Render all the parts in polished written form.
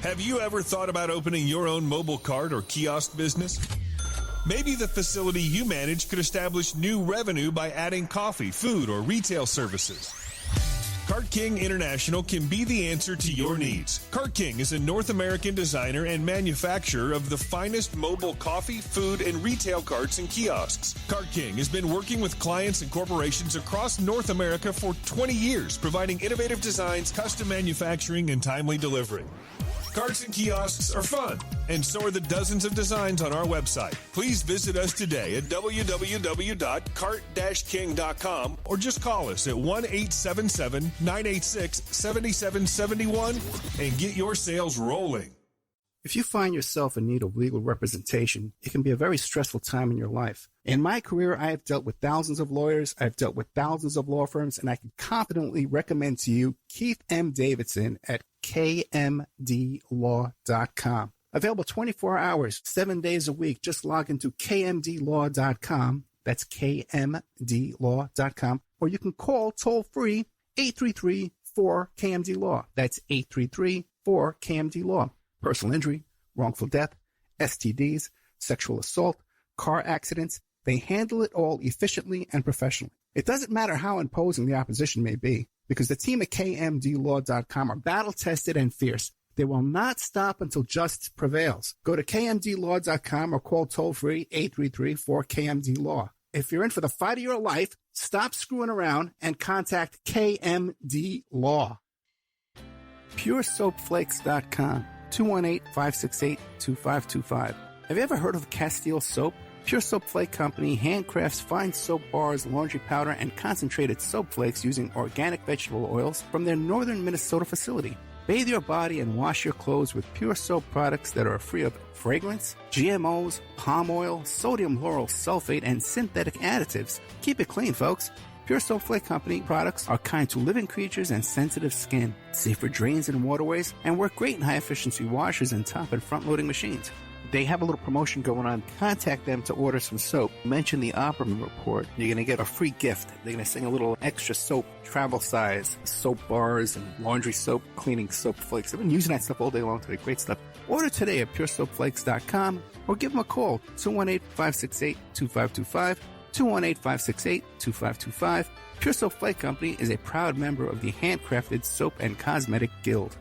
Have you ever thought about opening your own mobile cart or kiosk business? Maybe the facility you manage could establish new revenue by adding coffee, food, or retail services. Cart King International can be the answer to your needs. Cart King is a North American designer and manufacturer of the finest mobile coffee, food, and retail carts and kiosks. Cart King has been working with clients and corporations across North America for 20 years, providing innovative designs, custom manufacturing, and timely delivery. Carts and kiosks are fun, and so are the dozens of designs on our website. Please visit us today at www.cart-king.com or just call us at 1-877-986-7771 and get your sales rolling. If you find yourself in need of legal representation, it can be a very stressful time in your life. In my career, I have dealt with thousands of lawyers, I've dealt with thousands of law firms, and I can confidently recommend to you Keith M. Davidson at kmdlaw.com. Available 24 hours, 7 days a week. Just log into kmdlaw.com. That's kmdlaw.com. Or you can call toll-free 833-4KMD-LAW. That's 833-4KMD-LAW. Personal injury, wrongful death, STDs, sexual assault, car accidents. They handle it all efficiently and professionally. It doesn't matter how imposing the opposition may be, because the team at kmdlaw.com are battle-tested and fierce. They will not stop until justice prevails. Go to kmdlaw.com or call toll-free 833-4KMD-LAW. If you're in for the fight of your life, stop screwing around and contact KMD Law. PureSoapFlakes.com, 218-568-2525. Have you ever heard of Castile Soap? Pure Soap Flake Company handcrafts fine soap bars, laundry powder, and concentrated soap flakes using organic vegetable oils from their northern Minnesota facility. Bathe your body and wash your clothes with Pure Soap products that are free of fragrance, GMOs, palm oil, sodium lauryl sulfate, and synthetic additives. Keep it clean, folks. Pure Soap Flake Company products are kind to living creatures and sensitive skin, safe for drains and waterways, and work great in high-efficiency washers and top and front-loading machines. They have a little promotion going on. Contact them to order some soap. Mention the Opperman Report. You're going to get a free gift. They're going to send a little extra soap, travel size, soap bars and laundry soap, cleaning soap flakes. I've been using that stuff all day long today. Great stuff. Order today at puresoapflakes.com or give them a call, 218-568-2525, 218-568-2525. Pure Soap Flake Company is a proud member of the Handcrafted Soap and Cosmetic Guild.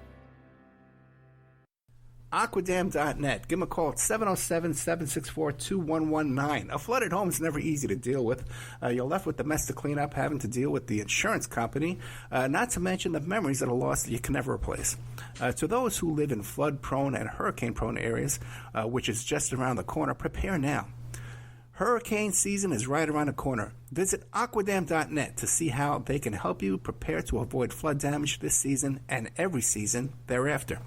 Aquadam.net. Give them a call at 707-764-2119. A flooded home is never easy to deal with. You're left with the mess to clean up, having to deal with the insurance company, not to mention the memories that are lost that you can never replace. To those who live in flood-prone and hurricane-prone areas, which is just around the corner, prepare now. Hurricane season is right around the corner. Visit Aquadam.net to see how they can help you prepare to avoid flood damage this season and every season thereafter.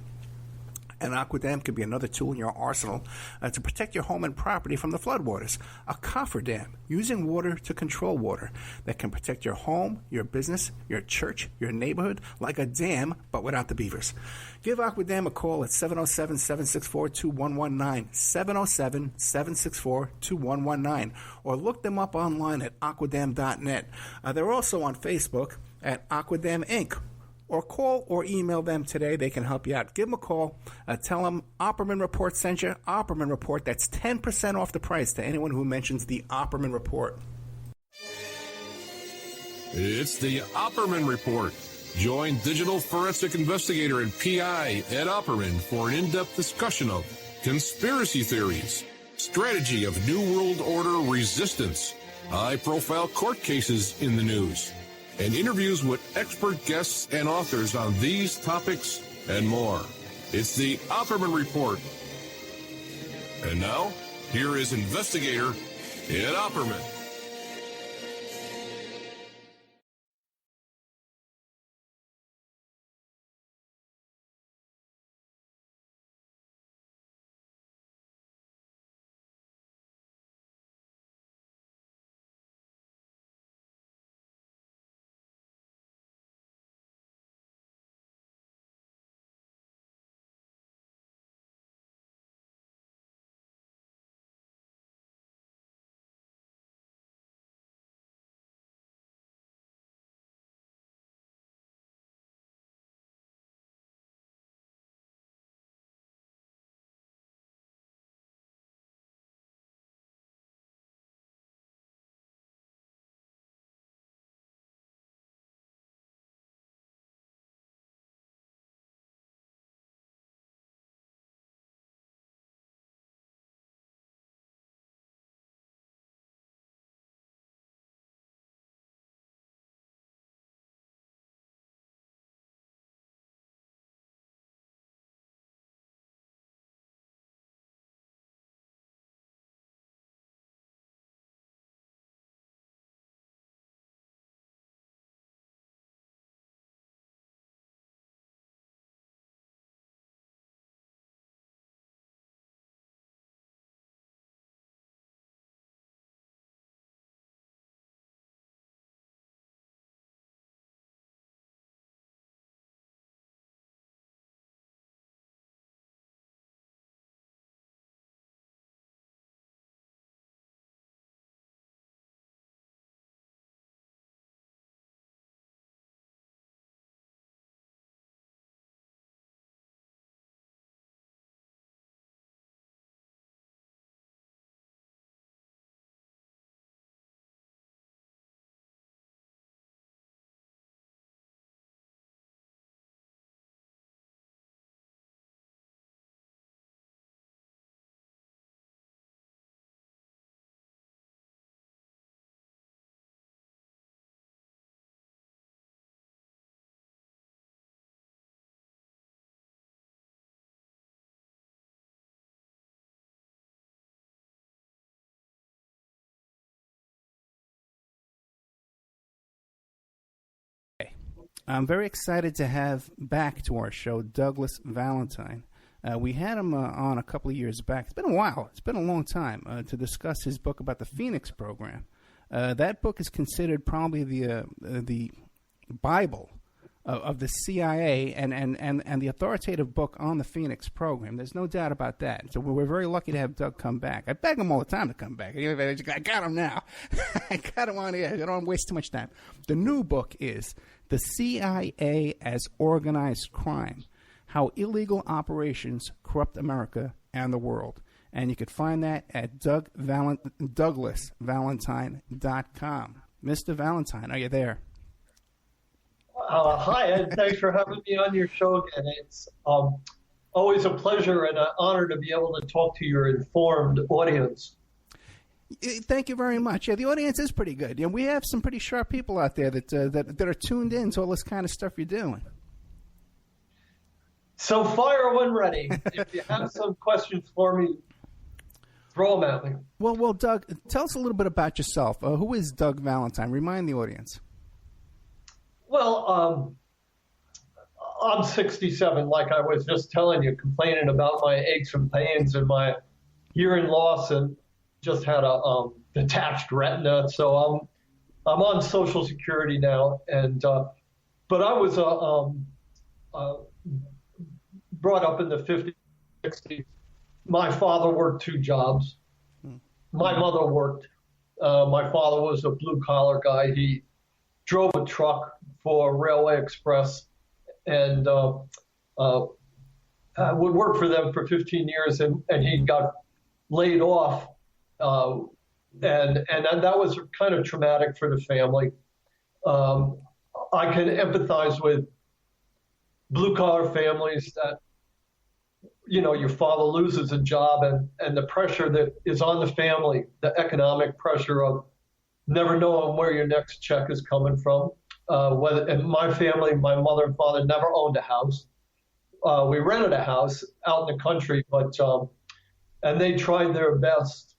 And Aquadam could be another tool in your arsenal to protect your home and property from the floodwaters. A cofferdam, using water to control water, that can protect your home, your business, your church, your neighborhood, like a dam, but without the beavers. Give Aquadam a call at 707-764-2119, 707-764-2119, or look them up online at aquadam.net. They're also on Facebook at Aquadam Inc., or call or email them today. They can help you out. Give them a call. Tell them Opperman Report sent you. Opperman Report, that's 10% off the price to anyone who mentions the Opperman Report. It's the Opperman Report. Join digital forensic investigator and PI Ed Opperman for an in-depth discussion of conspiracy theories, strategy of New World Order resistance, high-profile court cases in the news, and interviews with expert guests and authors on these topics and more. It's the Opperman Report. And now, here is investigator Ed Opperman. I'm very excited to have back to our show Douglas Valentine. We had him on a couple of years back. It's been a while. It's been a long time to discuss his book about the Phoenix program. That book is considered probably the Bible of the CIA and the authoritative book on the Phoenix program. There's no doubt about that. So we're very lucky to have Doug come back. I beg him all the time to come back. I got him now. I got him on here. I don't want to waste too much time. The new book is The CIA as Organized Crime, How Illegal Operations Corrupt America and the World. And you could find that at DouglasValentine.com. Mr. Valentine, are you there? Hi, Ed. Thanks for having me on your show again. It's always a pleasure and an honor to be able to talk to your informed audience. Thank you very much. Yeah, the audience is pretty good. You know, we have some pretty sharp people out there that are tuned in to all this kind of stuff you're doing. So fire when ready. If you have some questions for me, throw them at me. Well, Doug, tell us a little bit about yourself. Who is Doug Valentine? Remind the audience. Well, I'm 67, like I was just telling you, complaining about my aches and pains and my hearing loss, and just had a detached retina. So I'm on Social Security now, and but I was brought up in the 50s, 60s. My father worked 2 jobs. My mother worked. My father was a blue-collar guy. He drove a truck for Railway Express and would work for them for 15 years, and he got laid off. And that was kind of traumatic for the family. I can empathize with blue-collar families that, you know, your father loses a job and the pressure that is on the family, the economic pressure of never knowing where your next check is coming from. And my family, my mother and father never owned a house. We rented a house out in the country, but and they tried their best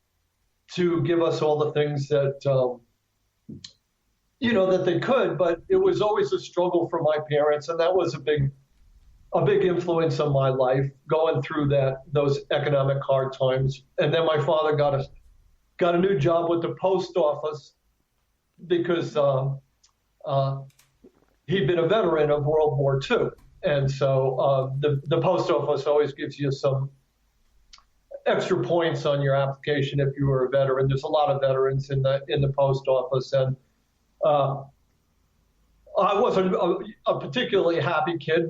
to give us all the things that that they could, but it was always a struggle for my parents, and that was a big influence on my life, going through those economic hard times. And then my father got a new job with the post office because he'd been a veteran of World War II. And so the post office always gives you some extra points on your application if you were a veteran. There's a lot of veterans in the post office. And I wasn't a particularly happy kid,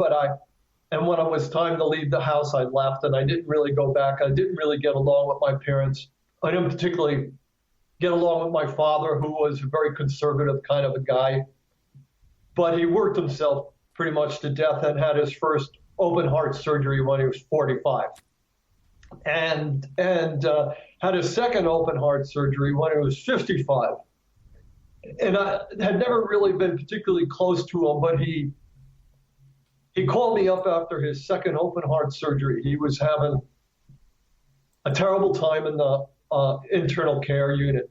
and when it was time to leave the house, I left, and I didn't really go back. I didn't really get along with my parents. I didn't particularly get along with my father, who was a very conservative kind of a guy. But he worked himself pretty much to death and had his first open heart surgery when he was 45. And had his second open heart surgery when he was 55. And I had never really been particularly close to him, but he called me up after his second open heart surgery. He was having a terrible time in the internal care unit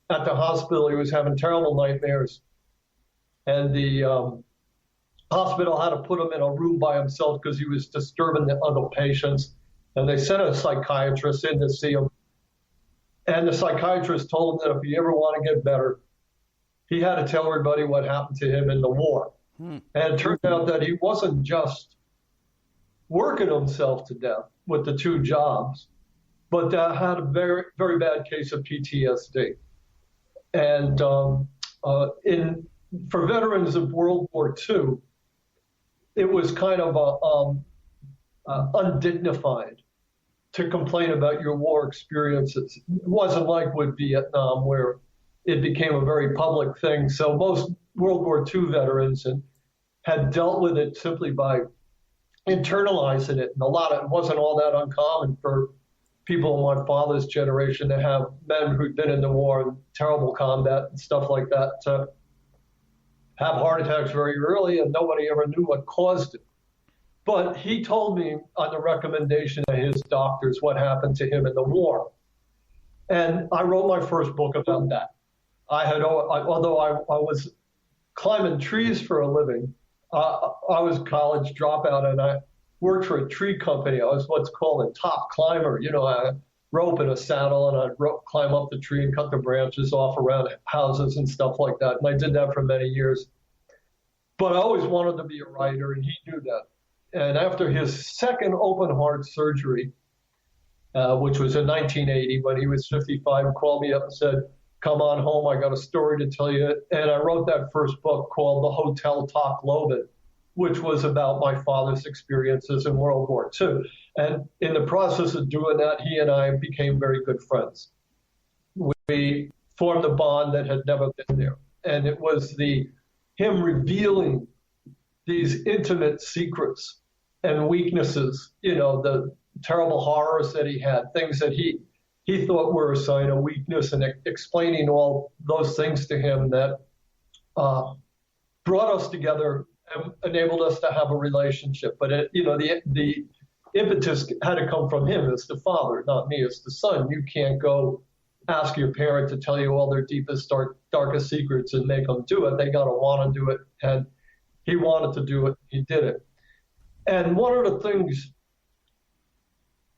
at the hospital. He was having terrible nightmares. And the hospital had to put him in a room by himself because he was disturbing the other patients. And they sent a psychiatrist in to see him. And the psychiatrist told him that if he ever want to get better, he had to tell everybody what happened to him in the war. And it turned out that he wasn't just working himself to death with the 2 jobs, but had a very, very bad case of PTSD. And for veterans of World War II, it was kind of undignified to complain about your war experiences. It wasn't like with Vietnam, where it became a very public thing. So most World War II veterans had dealt with it simply by internalizing it. And it wasn't all that uncommon for people in my father's generation to have men who'd been in the war and terrible combat and stuff like that to have heart attacks very early, and nobody ever knew what caused it. But he told me on the recommendation of his doctors what happened to him in the war. And I wrote my first book about that. Although I was climbing trees for a living, I was a college dropout, and I worked for a tree company. I was what's called a top climber. A rope and a saddle, and I'd climb up the tree and cut the branches off around houses and stuff like that. And I did that for many years. But I always wanted to be a writer, and he knew that. And after his second open heart surgery, which was in 1980, when he was 55, he called me up and said, "Come on home, I got a story to tell you." And I wrote that first book called The Hotel Talk Lobin, which was about my father's experiences in World War II. And in the process of doing that, he and I became very good friends. We formed a bond that had never been there. And it was him revealing these intimate secrets and weaknesses, the terrible horrors that he had, things that he thought were a sign of weakness, and explaining all those things to him that brought us together and enabled us to have a relationship. But the impetus had to come from him as the father, not me as the son. You can't go ask your parent to tell you all their deepest, darkest secrets and make them do it. They got to want to do it. And he wanted to do it. He did it. And one of the things,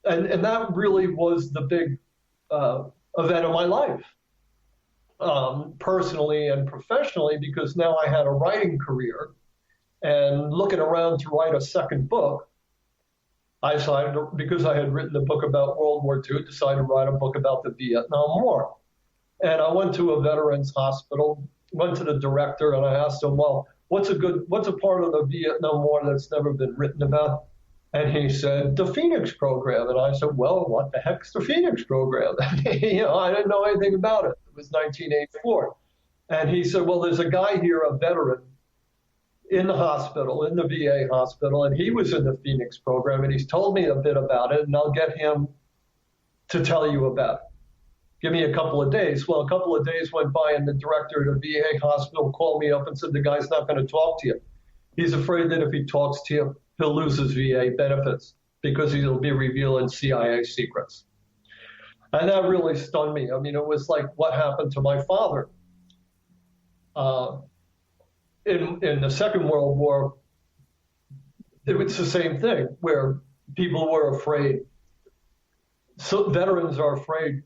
and that really was the big event of my life, personally and professionally, because now I had a writing career. And looking around to write a second book, I decided, because I had written a book about World War II, decided to write a book about the Vietnam War. And I went to a veterans hospital, went to the director, and I asked him, well, what's a part of the Vietnam War that's never been written about? And he said, the Phoenix program. And I said, well, what the heck's the Phoenix program? I didn't know anything about it. It was 1984. And he said, well, there's a guy here, a veteran, in the hospital, in the VA hospital, and he was in the Phoenix program, and he's told me a bit about it, and I'll get him to tell you about it. Give me a couple of days. Well, a couple of days went by, and the director of the VA hospital called me up and said, the guy's not going to talk to you. He's afraid that if he talks to you, he'll lose his VA benefits because he'll be revealing CIA secrets. And that really stunned me. I mean, it was like what happened to my father. In the Second World War, it was the same thing, where people were afraid. So veterans are afraid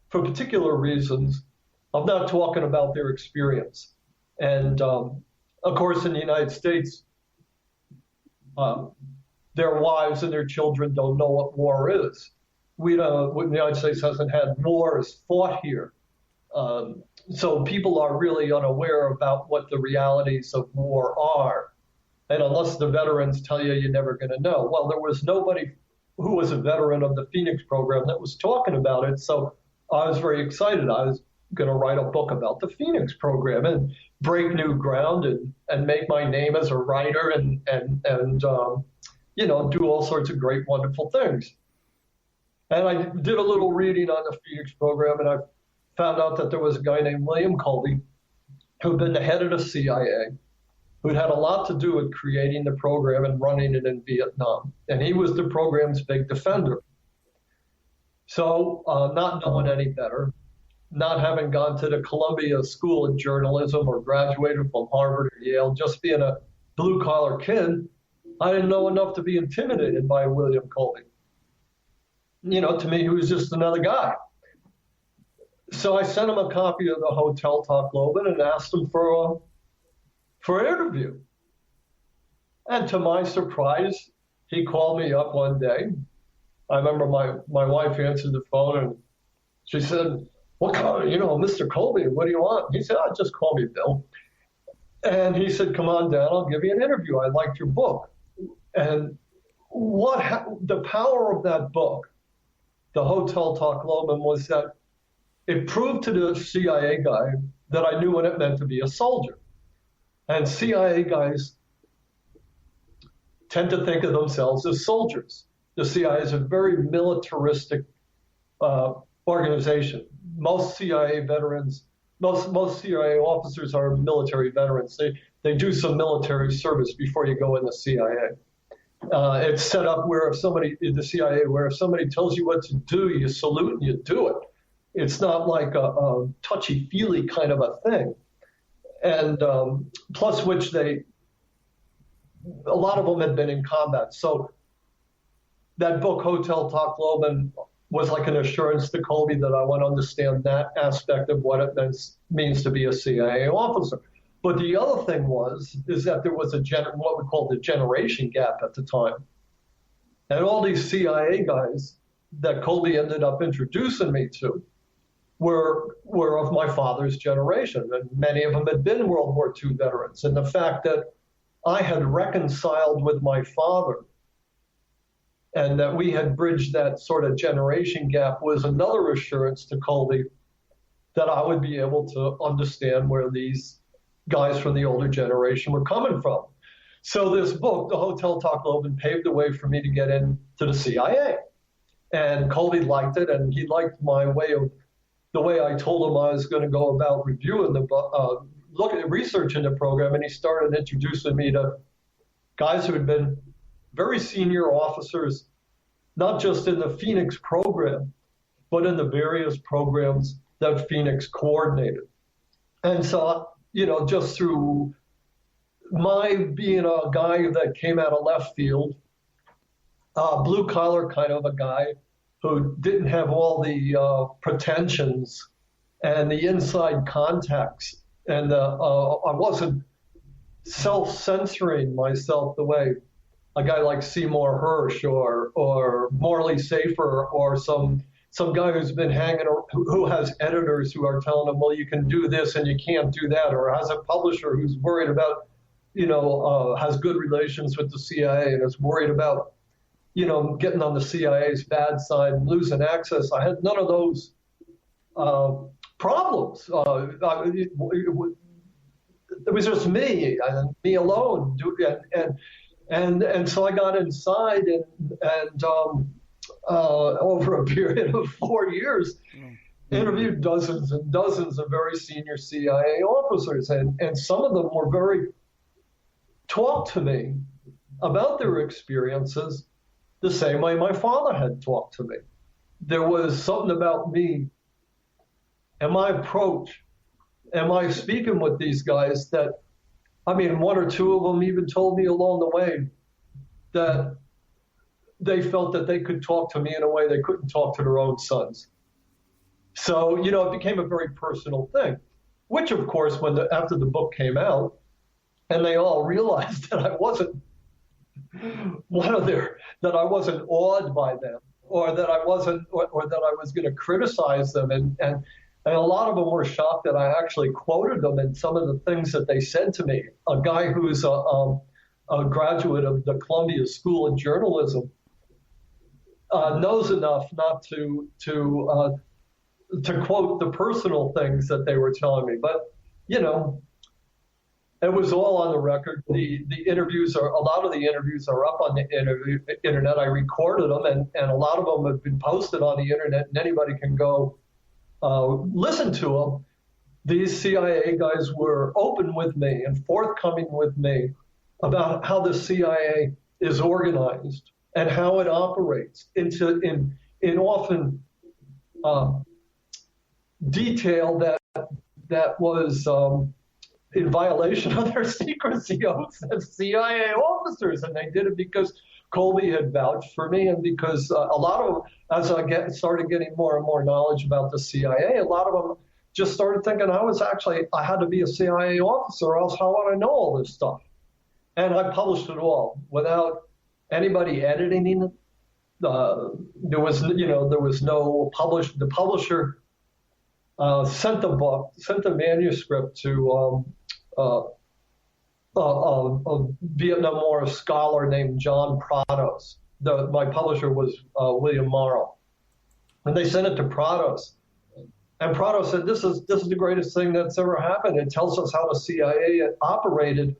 for particular reasons of not talking about their experience. And of course, in the United States, their wives and their children don't know what war is. The United States hasn't had wars fought here. So people are really unaware about what the realities of war are. And unless the veterans tell you, you're never going to know. Well, there was nobody who was a veteran of the Phoenix program that was talking about it. So I was very excited. I was going to write a book about the Phoenix program and break new ground and make my name as a writer and do all sorts of great, wonderful things. And I did a little reading on the Phoenix program, and I found out that there was a guy named William Colby who'd been the head of the CIA, who'd had a lot to do with creating the program and running it in Vietnam. And he was the program's big defender. So not knowing any better, not having gone to the Columbia School of Journalism or graduated from Harvard or Yale, just being a blue-collar kid, I didn't know enough to be intimidated by William Colby. To me, he was just another guy. So I sent him a copy of the Hotel Talk Lobin and asked him for an interview. And to my surprise, he called me up one day. I remember my wife answered the phone, and she said, what kind of, Mr. Colby, what do you want? He said, just call me Bill. And he said, come on down, I'll give you an interview. I liked your book. And the power of that book, the Hotel Talk Lobin, was that it proved to the CIA guy that I knew what it meant to be a soldier. And CIA guys tend to think of themselves as soldiers. The CIA is a very militaristic organization. Most CIA veterans, most CIA officers are military veterans. They do some military service before you go in the CIA. It's set up where if somebody tells you what to do, you salute and you do it. It's not like a touchy-feely kind of a thing. And plus which they a lot of them had been in combat. So that book, Hotel Talk Loban, was like an assurance to Colby that I want to understand that aspect of what it means to be a CIA officer. But the other thing is that there was what we call the generation gap at the time. And all these CIA guys that Colby ended up introducing me to were of my father's generation, and many of them had been World War II veterans. And the fact that I had reconciled with my father and that we had bridged that sort of generation gap was another assurance to Colby that I would be able to understand where these guys from the older generation were coming from. So this book, The Hotel Talk Loban, paved the way for me to get into the CIA. And Colby liked it, and he liked the way I told him I was going to go about reviewing the book, looking at researching the program, and he started introducing me to guys who had been very senior officers, not just in the Phoenix program, but in the various programs that Phoenix coordinated. And so, just through my being a guy that came out of left field, blue collar kind of a guy who didn't have all the pretensions and the inside contacts, and I wasn't self-censoring myself the way a guy like Seymour Hersh or Morley Safer or some guy who's been hanging, who has editors who are telling him, well, you can do this and you can't do that, or has a publisher who's worried about, has good relations with the CIA and is worried about, getting on the CIA's bad side and losing access. I had none of those problems. It was just me and me alone, and so I got inside and over a period of 4 years, interviewed dozens and dozens of very senior CIA officers, and some of them were talked to me about their experiences the same way my father had talked to me. There was something about me and my approach and my speaking with these guys that, one or two of them even told me along the way that they felt that they could talk to me in a way they couldn't talk to their own sons. So, it became a very personal thing, which, of course, after the book came out and they all realized that I wasn't that I wasn't awed by them, or that I wasn't, or that I was going to criticize them. And a lot of them were shocked that I actually quoted them in some of the things that they said to me. A guy who's a graduate of the Columbia School of Journalism knows enough not to quote the personal things that they were telling me. But, it was all on the record. The interviews a lot of the interviews are up on the internet. I recorded them, and a lot of them have been posted on the internet, and anybody can go listen to them. These CIA guys were open with me and forthcoming with me about how the CIA is organized and how it operates in often detail that was in violation of their secrecy oaths as CIA officers. And they did it because Colby had vouched for me, and because a lot of them, as I started getting more and more knowledge about the CIA, a lot of them just started thinking I had to be a CIA officer, or else how would I know all this stuff? And I published it all without anybody editing it. There was no published. The publisher sent the manuscript to a Vietnam War scholar named John Prados. My publisher was William Morrow, and they sent it to Prados. And Prados said, "This is the greatest thing that's ever happened. It tells us how the CIA operated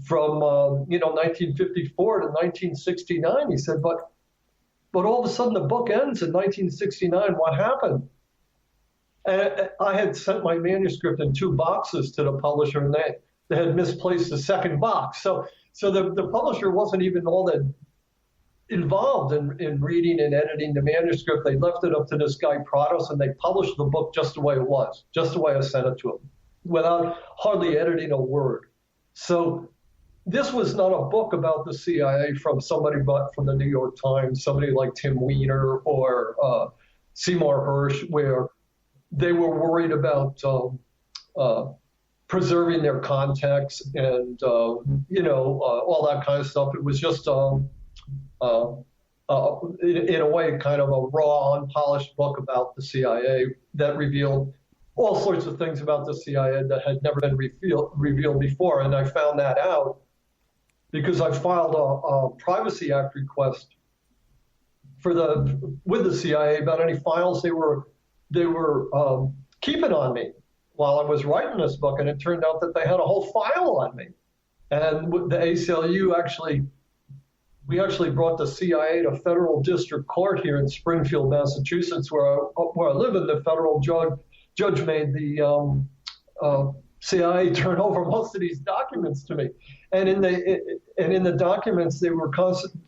from 1954 to 1969." He said, "But all of a sudden the book ends in 1969. What happened?" And I had sent my manuscript in 2 boxes to the publisher, and they had misplaced the second box. So the publisher wasn't even all that involved in reading and editing the manuscript. They left it up to this guy Prados, and they published the book just the way it was, just the way I sent it to him, without hardly editing a word. So this was not a book about the CIA from somebody but from the New York Times, somebody like Tim Weiner or Seymour Hersh, where they were worried about preserving their context and all that kind of stuff. It was just in a way kind of a raw, unpolished book about the CIA that revealed all sorts of things about the CIA that had never been revealed before. And I found that out because I filed a Privacy Act request with the CIA about any files they were keeping on me while I was writing this book, and it turned out that they had a whole file on me. And the ACLU we actually brought the CIA to federal district court here in Springfield, Massachusetts, where I live, and the federal judge made the CIA turn over most of these documents to me. And in the documents,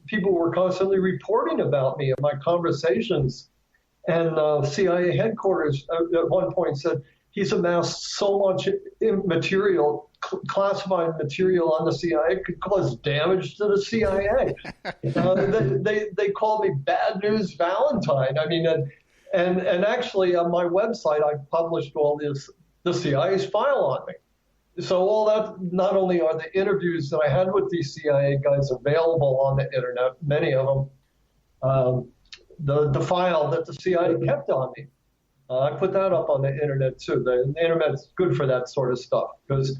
people were constantly reporting about me and my conversations. And CIA headquarters at one point said he's amassed so much material, classified material on the CIA, it could cause damage to the CIA. They called me Bad News Valentine. I mean, and actually on my website, I published all the CIA's file on me. So all that, not only are the interviews that I had with these CIA guys available on the internet, many of them, the file that the CIA kept on me, I put that up on the internet too. The internet's good for that sort of stuff because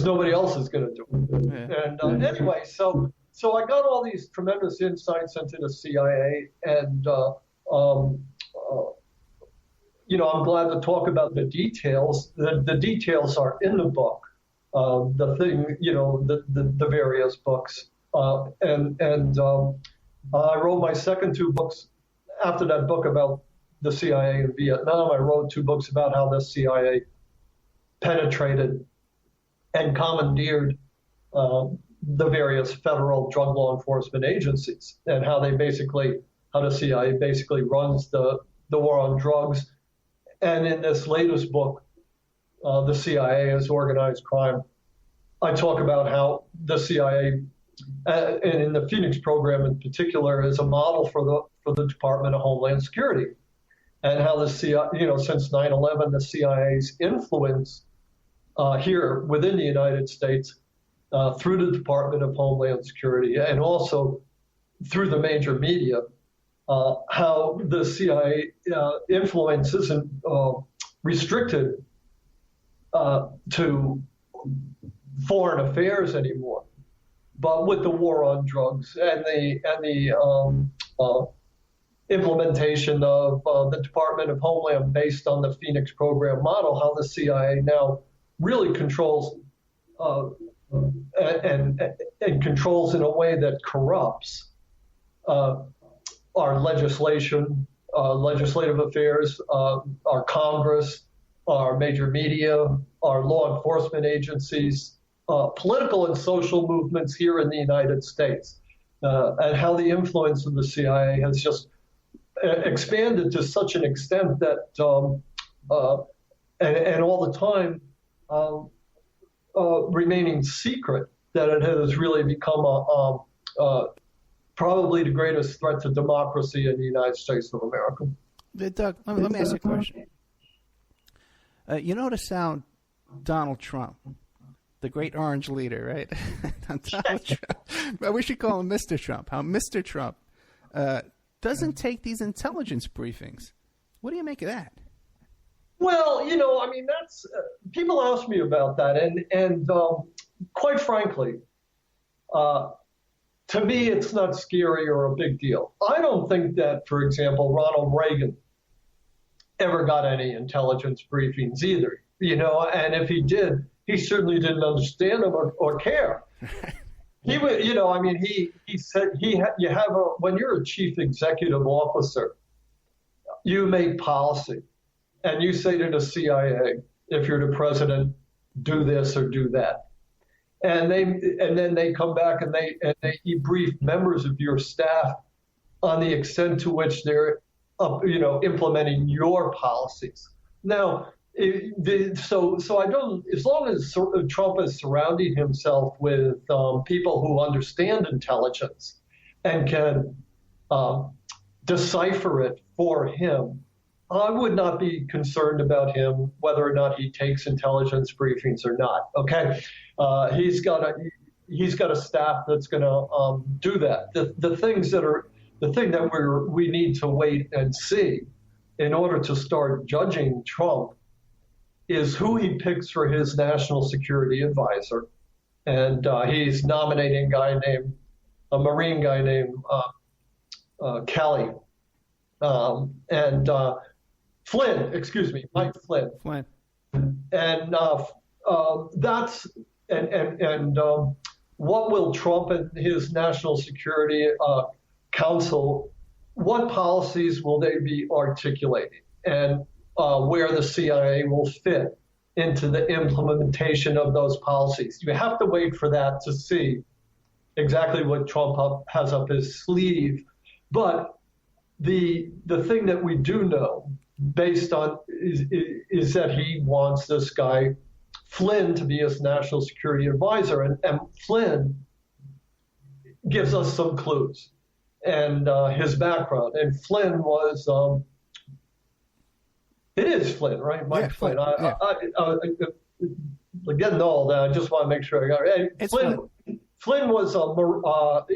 nobody else is going to do it. Yeah. And anyway, so I got all these tremendous insights into the CIA, and I'm glad to talk about the details. The details are in the book, the various books, and I wrote my second two books after that book about the CIA in Vietnam. I wrote two books about how the CIA penetrated and commandeered the various federal drug law enforcement agencies, and how the CIA basically runs the war on drugs. And in this latest book, The CIA as Organized Crime, I talk about how the CIA, and in the Phoenix program in particular, is a model for the Department of Homeland Security, and how the CIA, since 9/11, the CIA's influence here within the United States through the Department of Homeland Security and also through the major media, how the CIA influence isn't restricted to foreign affairs anymore, but with the war on drugs and the implementation of the Department of Homeland based on the Phoenix program model, how the CIA now really controls and controls in a way that corrupts our legislation, legislative affairs, our Congress, our major media, our law enforcement agencies, political and social movements here in the United States, and how the influence of the CIA has just expanded to such an extent that, and all the time remaining secret, that it has really become probably the greatest threat to democracy in the United States of America. Doug, let me ask you a question. You know the sound Donald Trump, the great orange leader, right? Donald Trump. But we should call him Mr. Trump. How Mr. Trump doesn't take these intelligence briefings. What do you make of that? Well, that's people ask me about that, and quite frankly, to me, it's not scary or a big deal. I don't think that, for example, Ronald Reagan ever got any intelligence briefings either, and if he did, he certainly didn't understand them or care. He would, he said when you're a chief executive officer, you make policy, and you say to the CIA, if you're the president, do this or do that. And then they come back and they debrief members of your staff on the extent to which they're implementing your policies. Now, So I don't. As long as Trump is surrounding himself with people who understand intelligence and can decipher it for him, I would not be concerned about him whether or not he takes intelligence briefings or not. Okay, he's got a staff that's going to do that. The thing that we need to wait and see in order to start judging Trump is who he picks for his national security advisor, and he's nominating a Marine guy named Kelly and Mike Flynn. And what will Trump and his National Security Council, what policies will they be articulating, and where the CIA will fit into the implementation of those policies? You have to wait for that to see exactly what Trump has up his sleeve. But the thing that we do know, based on, is that he wants this guy Flynn to be his national security advisor, and Flynn gives us some clues and his background. And Flynn was, it is Flynn, right? Mike Flynn. Getting old, I just want to make sure I got it right. Flynn was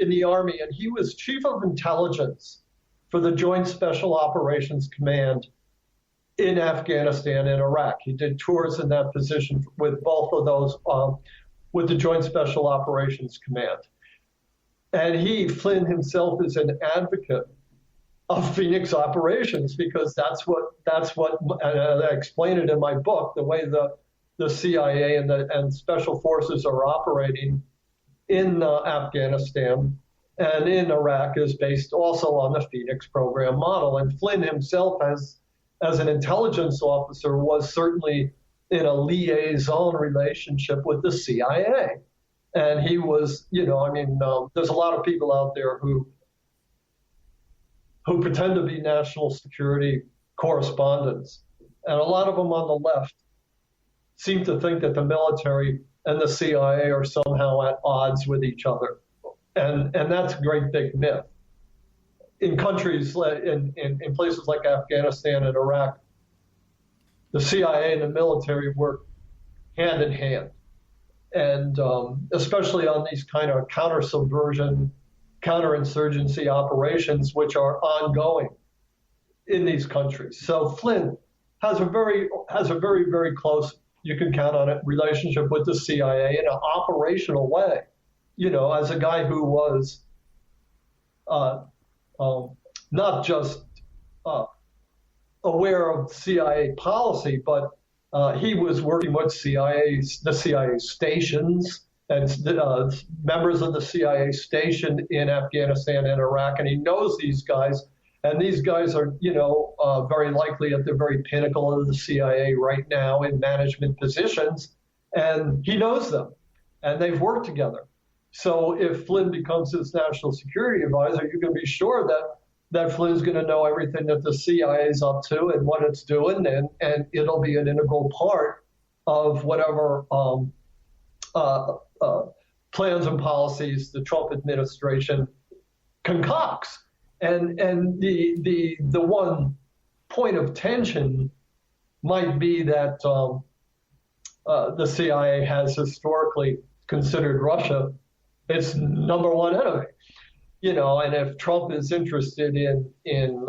in the Army, and he was chief of intelligence for the Joint Special Operations Command in Afghanistan and Iraq. He did tours in that position with both of those, with the Joint Special Operations Command. And Flynn himself is an advocate of Phoenix operations, because that's what and I explain it in my book, the way the CIA and special forces are operating in Afghanistan and in Iraq is based also on the Phoenix program model. And Flynn himself, as an intelligence officer, was certainly in a liaison relationship with the CIA. And he was, there's a lot of people out there who pretend to be national security correspondents. And a lot of them on the left seem to think that the military and the CIA are somehow at odds with each other. And that's a great big myth. In countries, in places like Afghanistan and Iraq, the CIA and the military work hand in hand. And especially on these kind of counter-subversion, counterinsurgency operations, which are ongoing in these countries. So Flynn has a very, very close, you can count on it, relationship with the CIA in an operational way. As a guy who was not just aware of CIA policy, but he was working with the CIA stations and members of the CIA stationed in Afghanistan and Iraq, and he knows these guys, and these guys are, very likely at the very pinnacle of the CIA right now in management positions, and he knows them, and they've worked together. So if Flynn becomes his national security advisor, you can be sure that Flynn's going to know everything that the CIA is up to and what it's doing, and it'll be an integral part of whatever plans and policies the Trump administration concocts. And the one point of tension might be that the CIA has historically considered Russia its number one enemy. And if Trump is interested in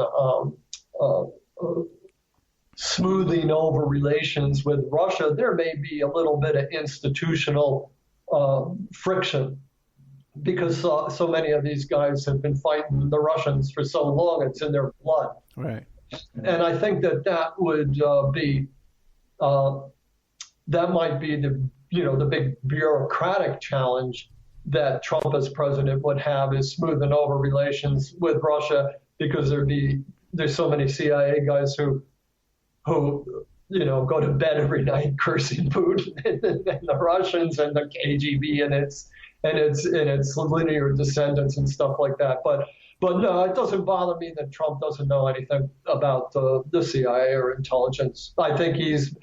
smoothing over relations with Russia, there may be a little bit of institutional friction, because so many of these guys have been fighting the Russians for so long, it's in their blood. Right. And I think that would be that might be the big bureaucratic challenge that Trump as president would have, is smoothing over relations with Russia, because there's so many CIA guys who go to bed every night cursing Putin and the Russians and the KGB and its linear descendants and stuff like that. But no, it doesn't bother me that Trump doesn't know anything about the CIA or intelligence. I think he's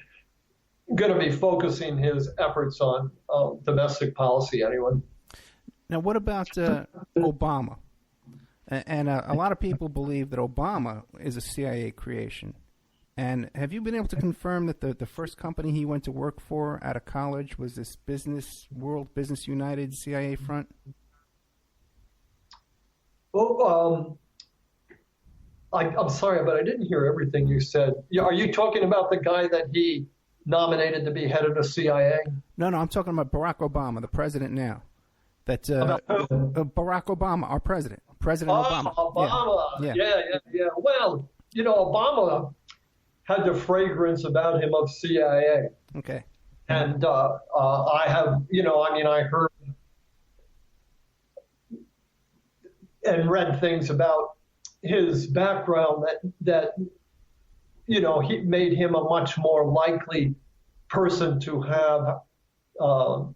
going to be focusing his efforts on domestic policy anyway. Now, what about Obama? And a lot of people believe that Obama is a CIA creation. And have you been able to confirm that the first company he went to work for out of college was this World Business United CIA front? Well, I'm sorry, but I didn't hear everything you said. Are you talking about the guy that he nominated to be head of the CIA? No, I'm talking about Barack Obama, the president now. Barack Obama, our president. President Obama. Obama. Yeah. Well, Obama had the fragrance about him of CIA. Okay. And I have, I heard and read things about his background that he made him a much more likely person to have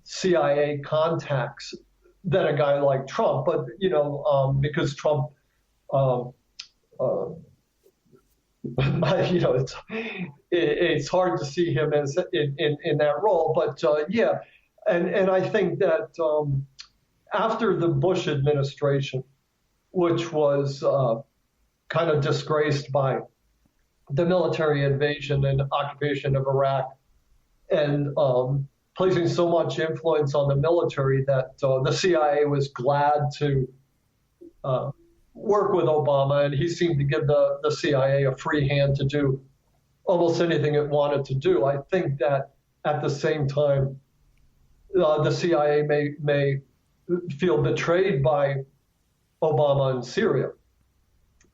CIA contacts than a guy like Trump. But because Trump, it's hard to see him as in that role. But and I think that after the Bush administration, which was kind of disgraced by the military invasion and occupation of Iraq, and placing so much influence on the military that the CIA was glad to work with Obama, and he seemed to give the CIA a free hand to do almost anything it wanted to do. I think that at the same time, the CIA may feel betrayed by Obama in Syria.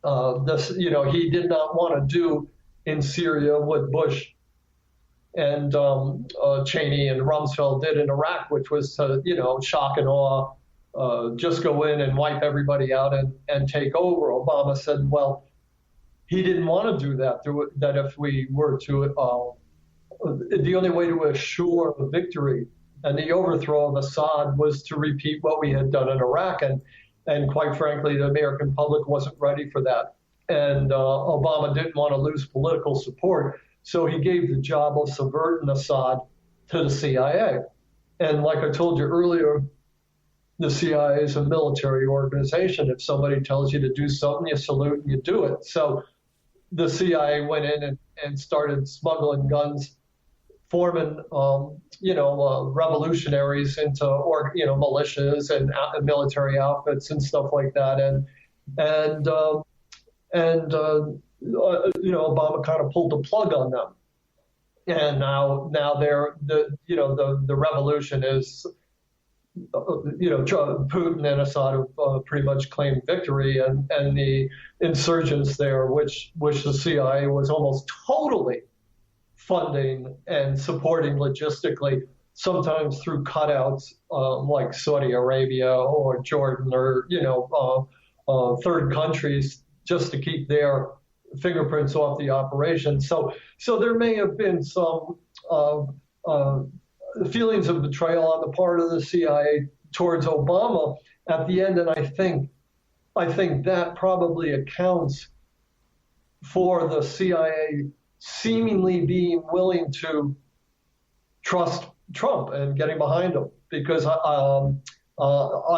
He did not want to do in Syria what Bush and Cheney and Rumsfeld did in Iraq, which was to, shock and awe, just go in and wipe everybody out and take over. Obama said, well, he didn't want to do that, that if we were to, the only way to assure a victory and the overthrow of Assad was to repeat what we had done in Iraq. And quite frankly, the American public wasn't ready for that. And Obama didn't want to lose political support. So he gave the job of subverting Assad to the CIA. And like I told you earlier, the CIA is a military organization. If somebody tells you to do something, you salute and you do it. So the CIA went in and started smuggling guns, forming, revolutionaries into, militias and military outfits and stuff like that. And Obama kind of pulled the plug on them. And now the revolution is, Putin and Assad have pretty much claimed victory, and the insurgents there, which the CIA was almost totally funding and supporting logistically, sometimes through cutouts like Saudi Arabia or Jordan or, third countries, just to keep their fingerprints off the operation. So there may have been some feelings of betrayal on the part of the CIA towards Obama at the end, and I think that probably accounts for the CIA seemingly being willing to trust Trump and getting behind him, because I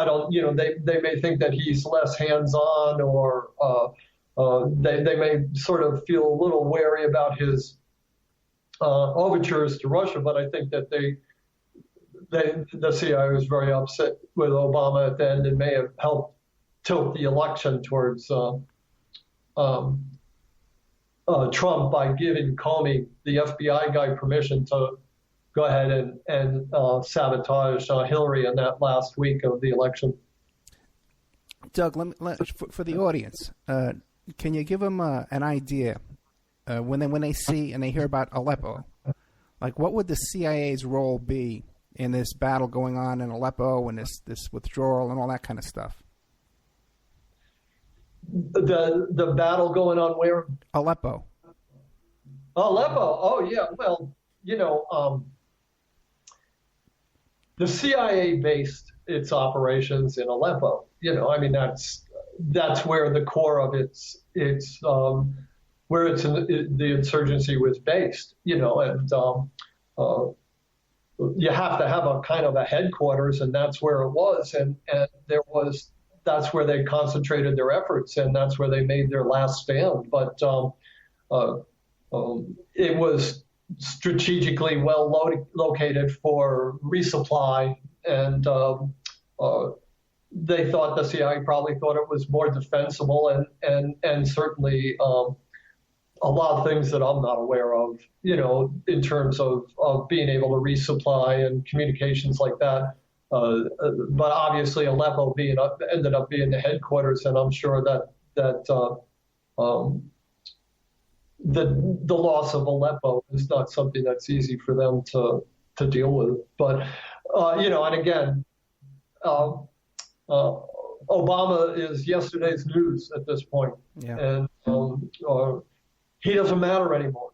don't, they may think that he's less hands-on, or they may sort of feel a little wary about his overtures to Russia, but I think that the CIA was very upset with Obama at the end and may have helped tilt the election towards Trump by giving Comey, the FBI guy, permission to go ahead and sabotage Hillary in that last week of the election. Doug, for the audience, can you give them an idea when they see and they hear about Aleppo? Like, what would the CIA's role be in this battle going on in Aleppo and this withdrawal and all that kind of stuff? The battle going on where? Aleppo. Aleppo. Oh, yeah. Well, the CIA based its operations in Aleppo. That's where the core of the insurgency was based. And you have to have a kind of a headquarters, and that's where it was, and that's where they concentrated their efforts, and that's where they made their last stand. But it was strategically well located for resupply, and they thought, the CIA probably thought it was more defensible, and certainly a lot of things that I'm not aware of, in terms of being able to resupply and communications like that. But obviously Aleppo ended up being the headquarters, and I'm sure that the loss of Aleppo is not something that's easy for them to deal with. But and again, Obama is yesterday's news at this point, and he doesn't matter anymore.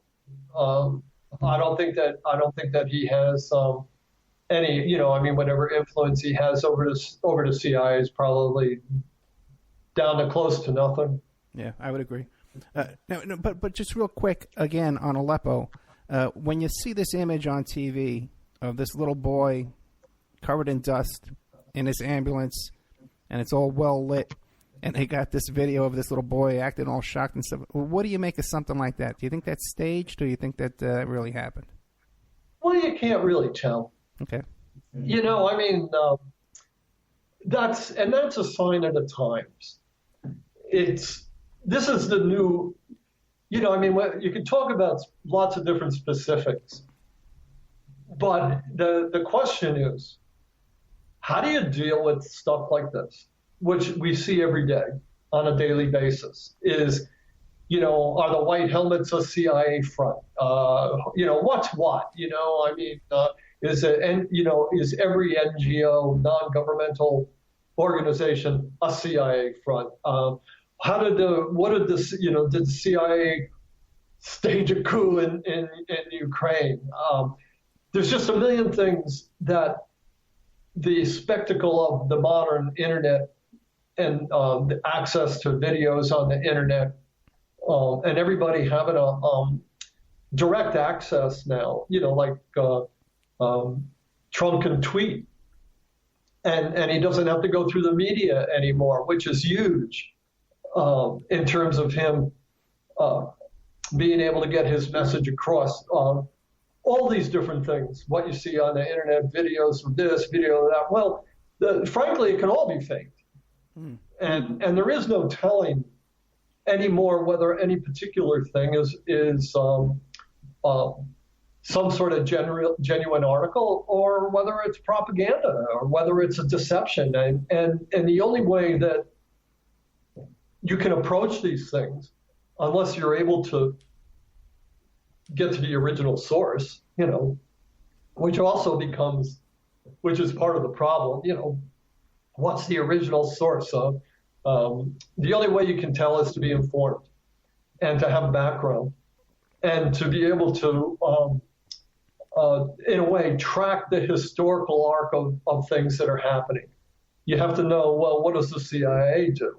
I don't think that he has any, whatever influence he has over the CIA is probably down to close to nothing. Yeah, I would agree. But just real quick again on Aleppo, when you see this image on TV of this little boy covered in dust in his ambulance, and it's all well lit, and they got this video of this little boy acting all shocked and stuff. What do you make of something like that? Do you think that's staged, or do you think that really happened? Well, you can't really tell. Okay. That's a sign of the times. This is the new, you can talk about lots of different specifics, but the question is, how do you deal with stuff like this, which we see every day on a daily basis? Are the white helmets a CIA front? What's what? Is every NGO, non-governmental organization, a CIA front? Did the CIA stage a coup in Ukraine? There's just a million things that the spectacle of the modern internet and the access to videos on the internet, and everybody having a direct access now, Trump can tweet, and he doesn't have to go through the media anymore, which is huge in terms of him being able to get his message across. All these different things, what you see on the internet, videos of this, video of that. Well, frankly, it can all be faked. And there is no telling anymore whether any particular thing is some sort of genuine article, or whether it's propaganda, or whether it's a deception. And the only way that you can approach these things, unless you're able to get to the original source, which is part of the problem, what's the original source of? The only way you can tell is to be informed, and to have background, and to be able to, in a way, track the historical arc of things that are happening. You have to know, well, what does the CIA do?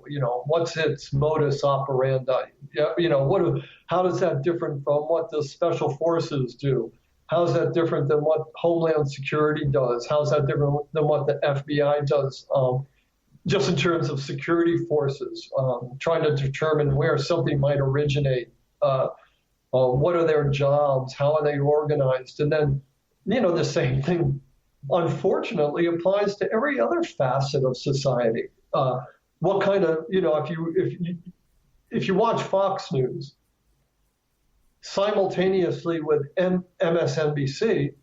What's its modus operandi? How does that different from what the special forces do? How is that different than what Homeland Security does? How is that different than what the FBI does? Just in terms of security forces, trying to determine where something might originate. What are their jobs? How are they organized? And then, the same thing, unfortunately, applies to every other facet of society. What kind of, if you watch Fox News simultaneously with MSNBC,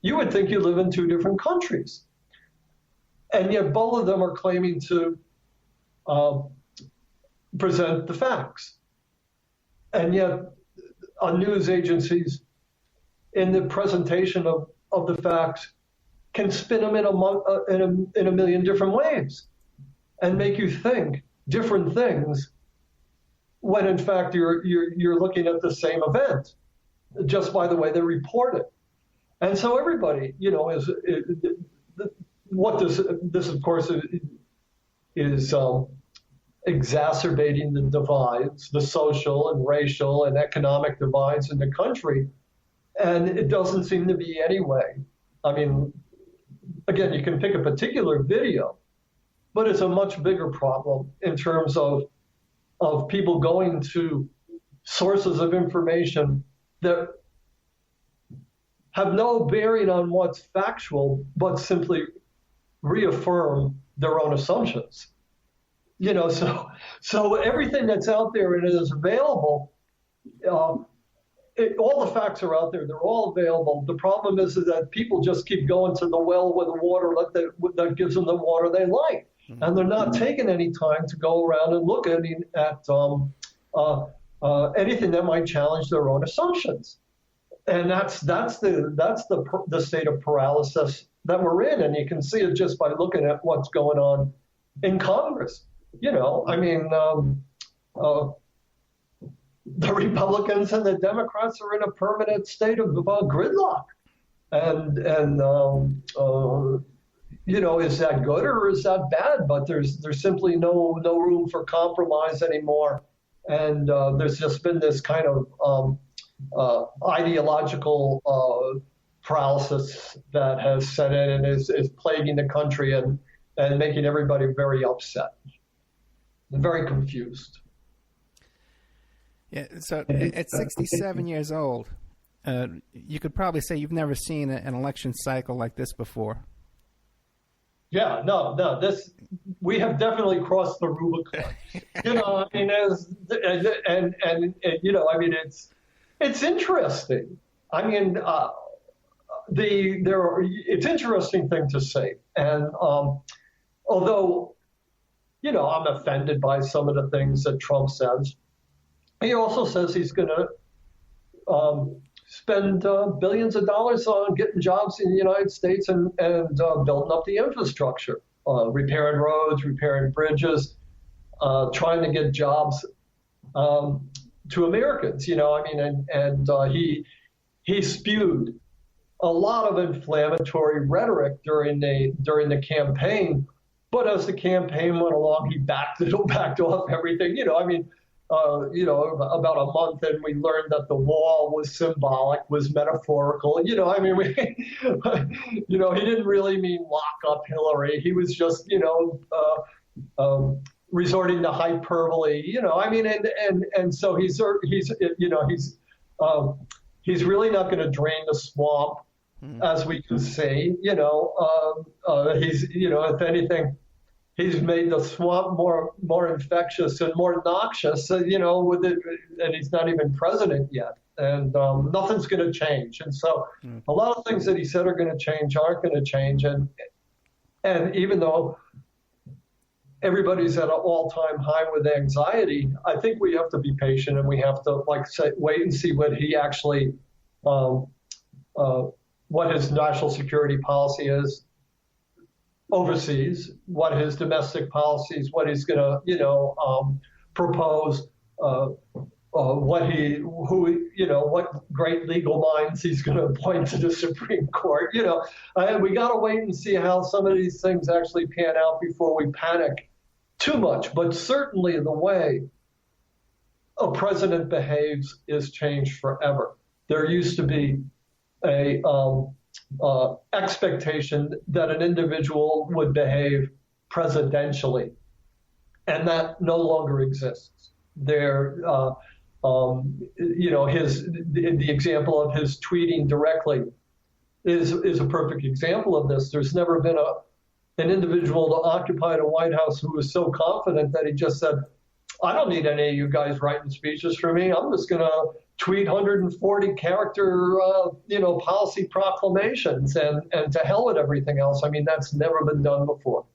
you would think you live in two different countries. And yet both of them are claiming to present the facts. And yet news agencies, in the presentation of the facts, can spin them in a million different ways and make you think different things, when in fact you're looking at the same event just by the way they report it. And so everybody, what this of course is exacerbating the divides, the social and racial and economic divides in the country, And it doesn't seem to be any way. I mean, again, you can pick a particular video, but it's a much bigger problem in terms of people going to sources of information that have no bearing on what's factual, but simply reaffirm their own assumptions. You know, so everything that's out there and is available, all the facts are out there. They're all available. The problem is that people just keep going to the well with the water that gives them the water they like. And they're not taking any time to go around and look at anything that might challenge their own assumptions. And that's the state of paralysis that we're in. And you can see it just by looking at what's going on in Congress. You know, I mean, the Republicans and the Democrats are in a permanent state of gridlock. And you know, is that good or is that bad? But there's simply no room for compromise anymore. And there's just been this kind of ideological paralysis that has set in and is plaguing the country and making everybody very upset and very confused. Yeah, so at 67 years old, you could probably say you've never seen an election cycle like this before. Yeah, no, we have definitely crossed the Rubicon. You know, I mean, and you know, I mean, it's interesting. I mean, it's interesting thing to say, and although, you know, I'm offended by some of the things that Trump says, he also says he's going to spend billions of dollars on getting jobs in the United States and building up the infrastructure, repairing roads, repairing bridges, trying to get jobs to Americans. You know, I mean, and he spewed a lot of inflammatory rhetoric during the campaign, but as the campaign went along, he backed off everything. You know, I mean. You know, about a month, and we learned that the wall was symbolic, was metaphorical. You know, I mean, you know, he didn't really mean lock up Hillary. He was just, you know, resorting to hyperbole. You know, I mean, and so he's you know, he's really not going to drain the swamp, as we can see. You know, he's, you know, if anything, he's made the swamp more infectious and more noxious, you know, with it, and he's not even president yet. And nothing's going to change. And so a lot of things that he said are going to change aren't going to change. And even though everybody's at an all-time high with anxiety, I think we have to be patient and we have to, like, wait and see what he actually, what his national security policy is overseas, what his domestic policies, what he's going to, you know, propose, what great legal minds he's going to appoint to the Supreme Court. You know, and we got to wait and see how some of these things actually pan out before we panic too much. But certainly the way a president behaves is changed forever. There used to be a expectation that an individual would behave presidentially, and that no longer exists. There, you know, the example of his tweeting directly is a perfect example of this. There's never been an individual to occupy the White House who was so confident that he just said, "I don't need any of you guys writing speeches for me. I'm just going to tweet 140 character, you know, policy proclamations and to hell with everything else." I mean, that's never been done before.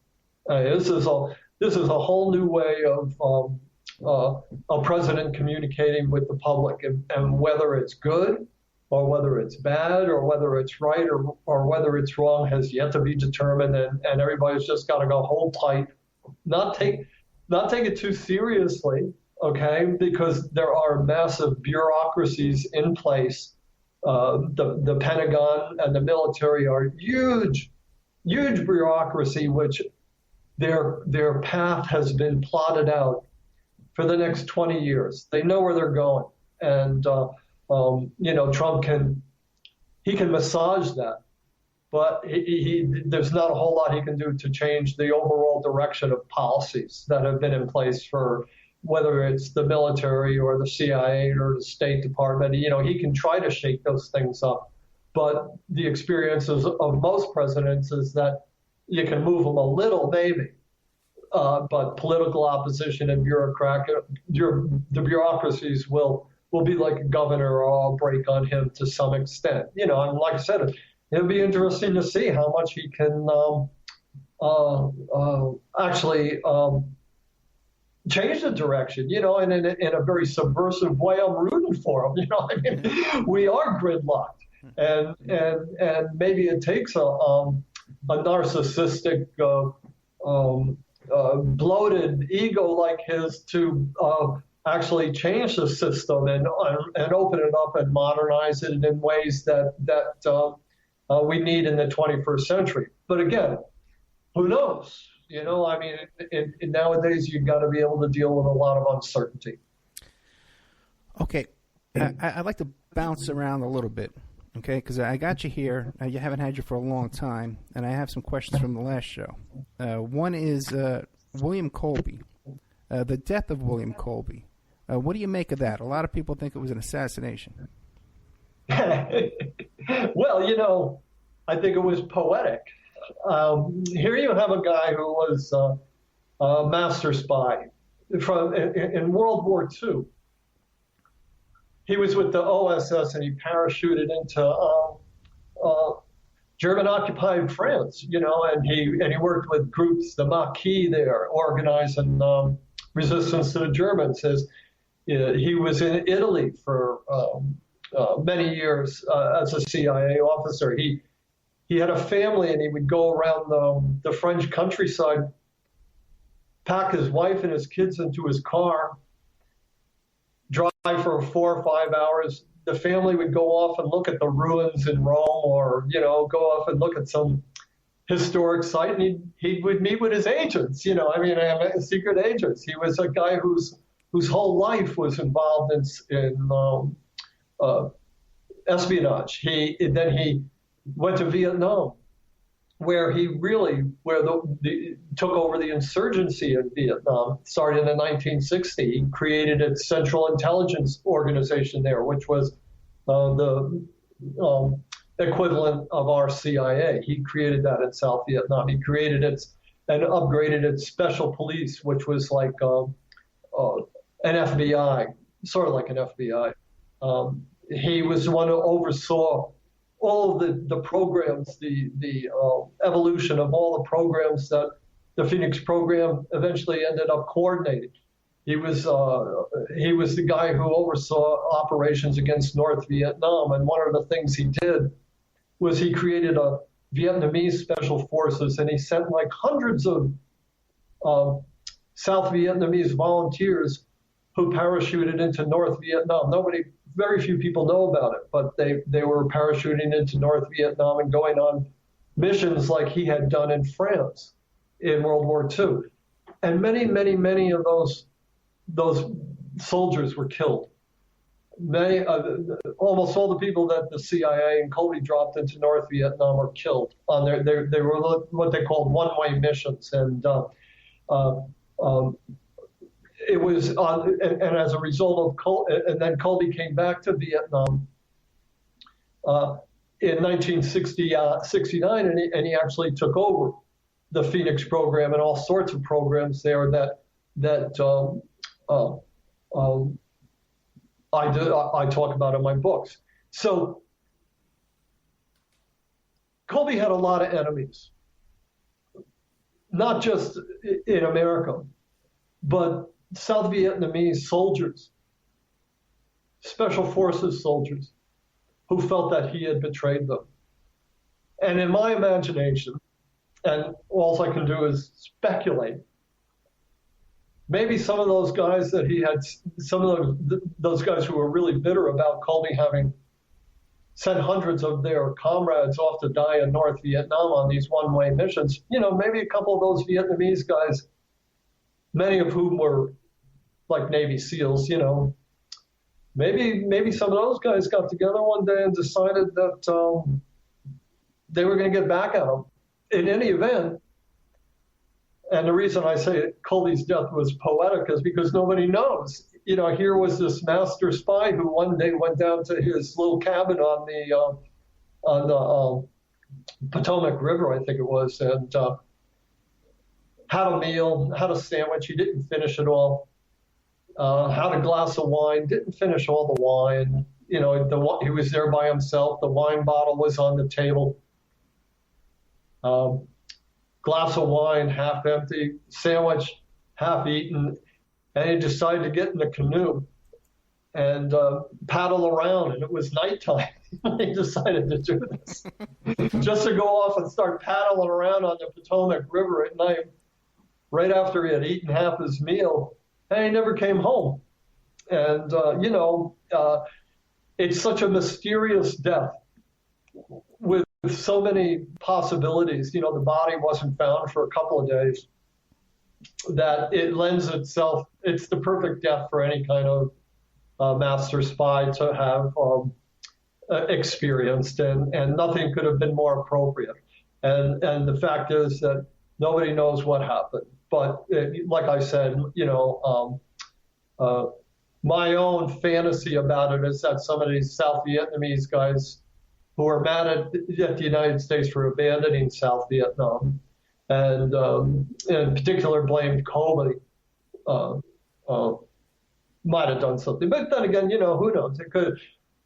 This is a whole new way of a president communicating with the public, and whether it's good or whether it's bad or whether it's right or whether it's wrong has yet to be determined. And everybody's just got to go hold tight, not take it too seriously. Okay, because there are massive bureaucracies in place. The Pentagon and the military are huge bureaucracy, which their path has been plotted out for the next 20 years. They know where they're going, and you know, Trump can he can massage that, but there's not a whole lot he can do to change the overall direction of policies that have been in place for whether it's the military or the CIA or the State Department. He can try to shake those things up, but the experiences of most presidents is that you can move them a little, maybe, but political opposition and the bureaucracies will be like a governor or I'll break on him to some extent. And like I said, it'll be interesting to see how much he can actually change the direction, and in a very subversive way. I'm rooting for him. We are gridlocked, and maybe it takes a narcissistic, bloated ego like his to actually change the system and open it up and modernize it in ways that we need in the 21st century. But again, who knows? Nowadays you've got to be able to deal with a lot of uncertainty. Okay, I'd like to bounce around a little bit, okay? Because I got you here. You haven't had you for a long time, and I have some questions from the last show. One is William Colby, the death of William Colby. What do you make of that? A lot of people think it was an assassination. Well, I think it was poetic. Here you have a guy who was a master spy in World War II. He was with the OSS and he parachuted into German-occupied France, and he worked with groups, the Maquis there, organizing resistance to the Germans. He was in Italy for many years as a CIA officer. He had a family, and he would go around the French countryside, pack his wife and his kids into his car, drive for 4 or 5 hours. The family would go off and look at the ruins in Rome, or go off and look at some historic site, and he would meet with his agents. Secret agents. He was a guy whose whole life was involved in espionage. Then he went to Vietnam, where he took over the insurgency in Vietnam. Started in 1960. He created its Central Intelligence Organization there, which was the equivalent of our CIA. He created that in South Vietnam. He created and upgraded its special police, which was like an FBI, sort of like an FBI. He was the one who oversaw all of the programs, the evolution of all the programs that the Phoenix program eventually ended up coordinating. He was the guy who oversaw operations against North Vietnam, and one of the things he did was he created a Vietnamese special forces, and he sent like hundreds of South Vietnamese volunteers who parachuted into North Vietnam. Very few people know about it, but they were parachuting into North Vietnam and going on missions like he had done in France in World War II. And many, many, many of those soldiers were killed. Almost all the people that the CIA and Colby dropped into North Vietnam were killed on they were what they called one-way missions. And it was and as a result of and then Colby came back to Vietnam in 1969, and he actually took over the Phoenix program and all sorts of programs there that I talk about in my books. So Colby had a lot of enemies, not just in America, but South Vietnamese soldiers, special forces soldiers, who felt that he had betrayed them. And in my imagination, and all I can do is speculate, maybe some of those guys that he had, some of those guys who were really bitter about Colby having sent hundreds of their comrades off to die in North Vietnam on these one-way missions, maybe a couple of those Vietnamese guys, many of whom were like Navy SEALs, maybe some of those guys got together one day and decided that they were going to get back at him. In any event, and the reason I say Colby's death was poetic is because nobody knows. Here was this master spy who one day went down to his little cabin on the Potomac River, I think it was, and had a meal, had a sandwich. He didn't finish it all. Had a glass of wine, didn't finish all the wine. He was there by himself. The wine bottle was on the table. Glass of wine, half empty, sandwich, half eaten, and he decided to get in the canoe and paddle around, and it was nighttime. He decided to do this, just to go off and start paddling around on the Potomac River at night, right after he had eaten half his meal, and he never came home. And, it's such a mysterious death with so many possibilities. The body wasn't found for a couple of days, that it lends itself, it's the perfect death for any kind of master spy to have experienced, and nothing could have been more appropriate. And the fact is that nobody knows what happened. But like I said, my own fantasy about it is that some of these South Vietnamese guys who were mad at the United States for abandoning South Vietnam, and in particular blamed Colby, might have done something. But then again, who knows? It could.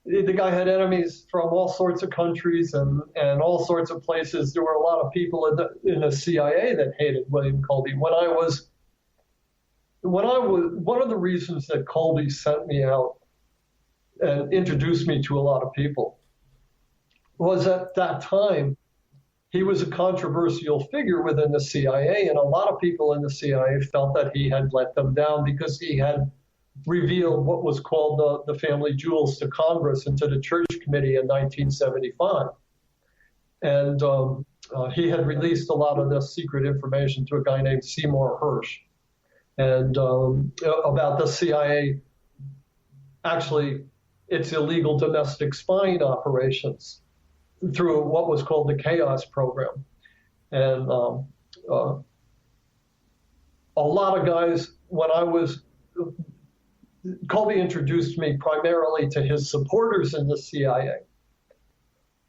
The guy had enemies from all sorts of countries and all sorts of places. There were a lot of people in the CIA that hated William Colby. When I was one of the reasons that Colby sent me out and introduced me to a lot of people was at that time he was a controversial figure within the CIA, and a lot of people in the CIA felt that he had let them down because he had revealed what was called the family jewels to Congress and to the Church Committee in 1975. And he had released a lot of this secret information to a guy named Seymour Hersh, and about the CIA, actually, its illegal domestic spying operations through what was called the Chaos Program. And a lot of guys, Colby introduced me primarily to his supporters in the CIA,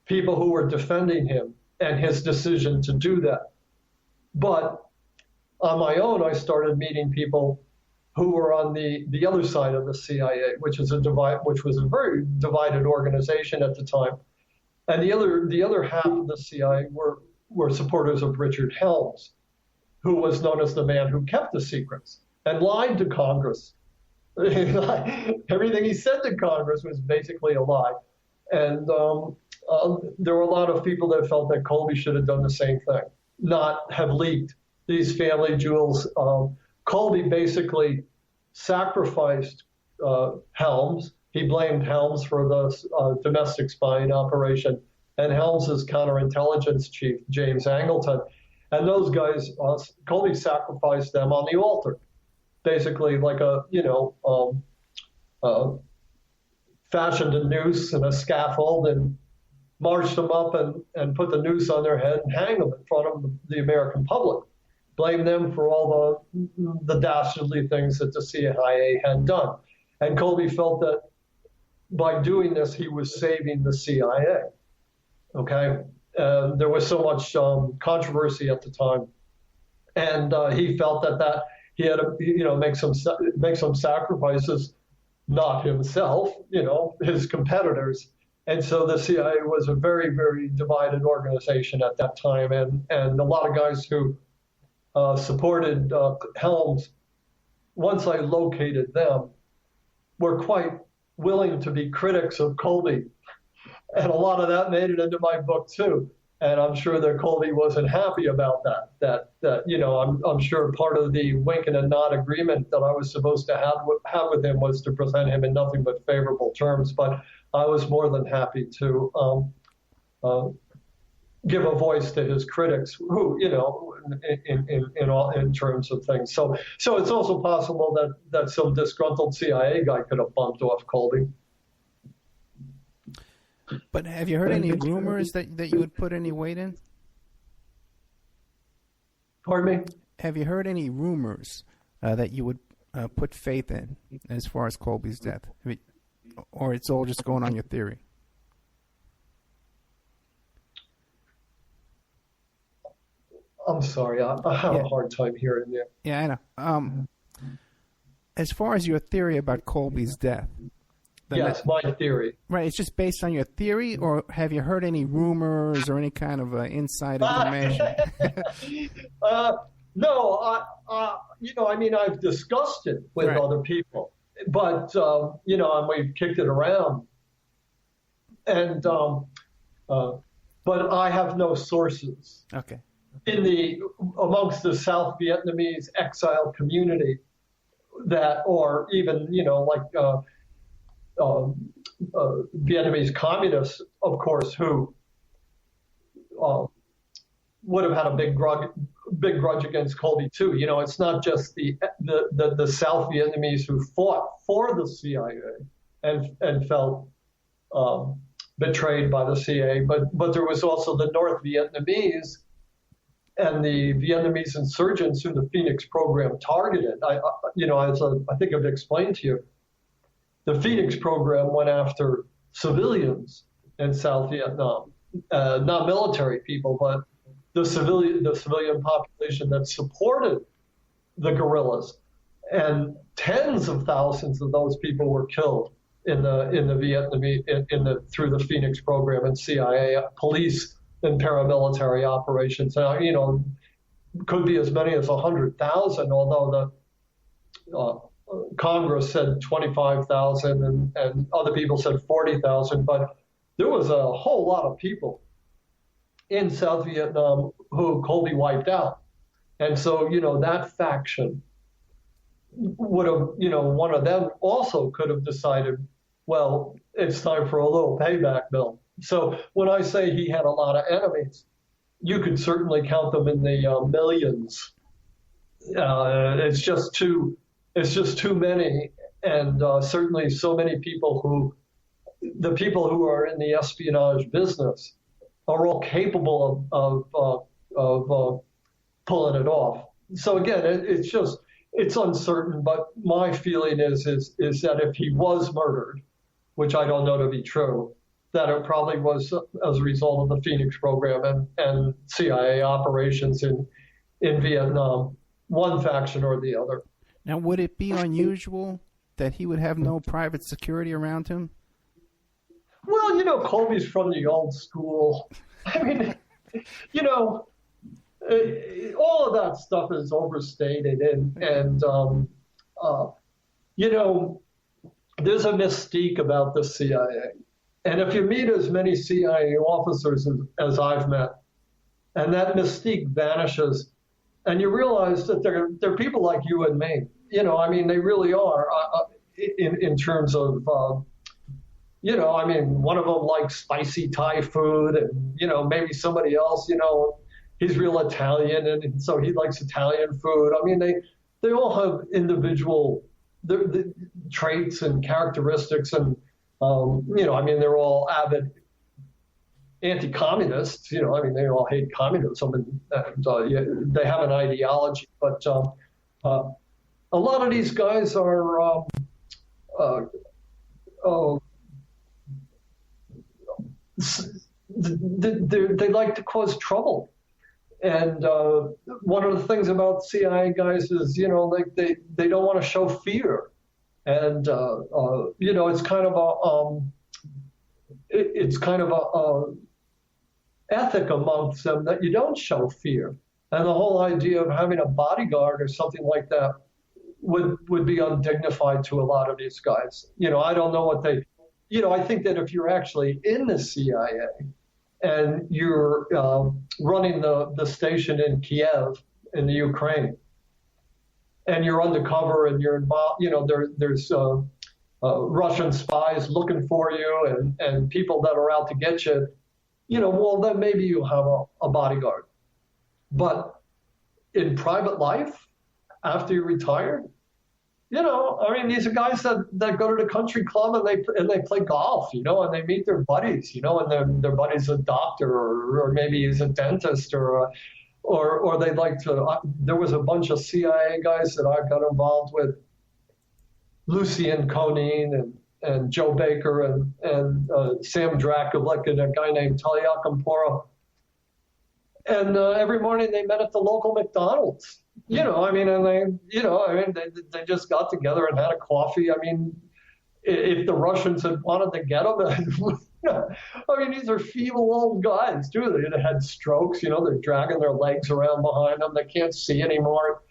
people who were defending him and his decision to do that. But on my own, I started meeting people who were on the other side of the CIA, which was a very divided organization at the time. And the other half of the CIA were supporters of Richard Helms, who was known as the man who kept the secrets and lied to Congress. Everything he said to Congress was basically a lie. And there were a lot of people that felt that Colby should have done the same thing, not have leaked these family jewels. Colby basically sacrificed Helms. He blamed Helms for the domestic spying operation, and Helms's counterintelligence chief, James Angleton. And those guys, Colby sacrificed them on the altar, basically like fashioned a noose and a scaffold and marched them up and put the noose on their head and hang them in front of the American public. Blame them for all the dastardly things that the CIA had done. And Colby felt that by doing this, he was saving the CIA. Okay? There was so much controversy at the time. And he felt that he had to make some sacrifices, not himself, his competitors. And so the CIA was a very, very divided organization at that time. And a lot of guys who supported Helms, once I located them, were quite willing to be critics of Colby. And a lot of that made it into my book too. And I'm sure that Colby wasn't happy about that. I'm sure part of the wink and a nod agreement that I was supposed to have with him was to present him in nothing but favorable terms. But I was more than happy to give a voice to his critics, who, in terms of things. So it's also possible that some disgruntled CIA guy could have bumped off Colby. But have you heard any rumors that you would put any weight in? Pardon me? Have you heard any rumors that you would put faith in as far as Colby's death? Or it's all just going on your theory? I'm sorry, I have a hard time hearing you. Yeah, I know. As far as your theory about Colby's death. Yes, my theory. Right, it's just based on your theory, or have you heard any rumors or any kind of inside information? No, I've discussed it with other people, but, and we've kicked it around. And, but I have no sources. Okay. Amongst the South Vietnamese exile community or even, Vietnamese communists, of course, who would have had a big grudge against Colby too. It's not just the South Vietnamese who fought for the CIA and felt betrayed by the CIA, but there was also the North Vietnamese and the Vietnamese insurgents who the Phoenix program targeted. As I think I've explained to you, the Phoenix program went after civilians in South Vietnam, not military people, but the civilian population that supported the guerrillas, and tens of thousands of those people were killed in the Vietnamese through the Phoenix program and CIA police and paramilitary operations. Could be as many as 100,000, although the Congress said 25,000 and other people said 40,000, but there was a whole lot of people in South Vietnam who Colby wiped out. And so, that faction would have, one of them also could have decided, well, it's time for a little payback, Bill. So when I say he had a lot of enemies, you could certainly count them in the millions. It's just too many, and certainly so many people the people who are in the espionage business are all capable of pulling it off. So again, it's uncertain, but my feeling is that if he was murdered, which I don't know to be true, that it probably was as a result of the Phoenix program and CIA operations in Vietnam, one faction or the other. Now, would it be unusual that he would have no private security around him? Well, Colby's from the old school. I mean, all of that stuff is overstated, and there's a mystique about the CIA. And if you meet as many CIA officers as I've met, and that mystique vanishes, and you realize that they're people like you and me. They really are in terms of, one of them likes spicy Thai food, and, maybe somebody else, he's real Italian, and so he likes Italian food. They all have individual the traits and characteristics, and, they're all avid anti-communists. They all hate communism, and they have an ideology. But a lot of these guys are they like to cause trouble. And one of the things about CIA guys is, they don't want to show fear. And, it's kind of a ethic amongst them that you don't show fear. And the whole idea of having a bodyguard or something like that would be undignified to a lot of these guys. I don't know what they, I think that if you're actually in the CIA and you're running the station in Kiev in the Ukraine, and you're undercover and you're involved, there's Russian spies looking for you and people that are out to get you, well, then maybe you have a bodyguard. But in private life, after you're retired, these are guys that go to the country club and they play golf, and they meet their buddies, and their buddy's a doctor or maybe he's a dentist or they like to. There was a bunch of CIA guys that I got involved with, Lucien Conine and Joe Baker and Sam Draculic and a guy named Talia Campora. And every morning they met at the local McDonald's. And they just got together and had a coffee. If the Russians had wanted to get them, these are feeble old guys too. They had strokes. They're dragging their legs around behind them. They can't see anymore.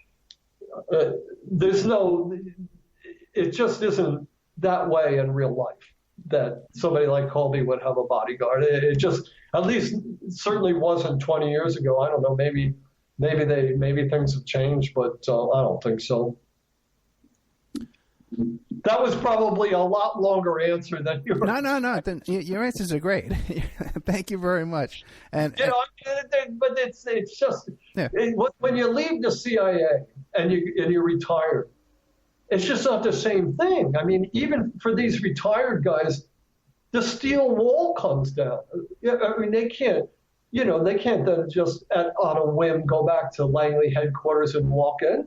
It just isn't that way in real life that somebody like Colby would have a bodyguard. It just, at least, certainly wasn't 20 years ago. I don't know. Maybe things have changed, but I don't think so. That was probably a lot longer answer than yours. No. Your answers are great. Thank you very much. But it's just when you leave the CIA and you're retired, it's just not the same thing. Even for these retired guys, the steel wall comes down. They can't. They can't then just on a whim go back to Langley headquarters and walk in.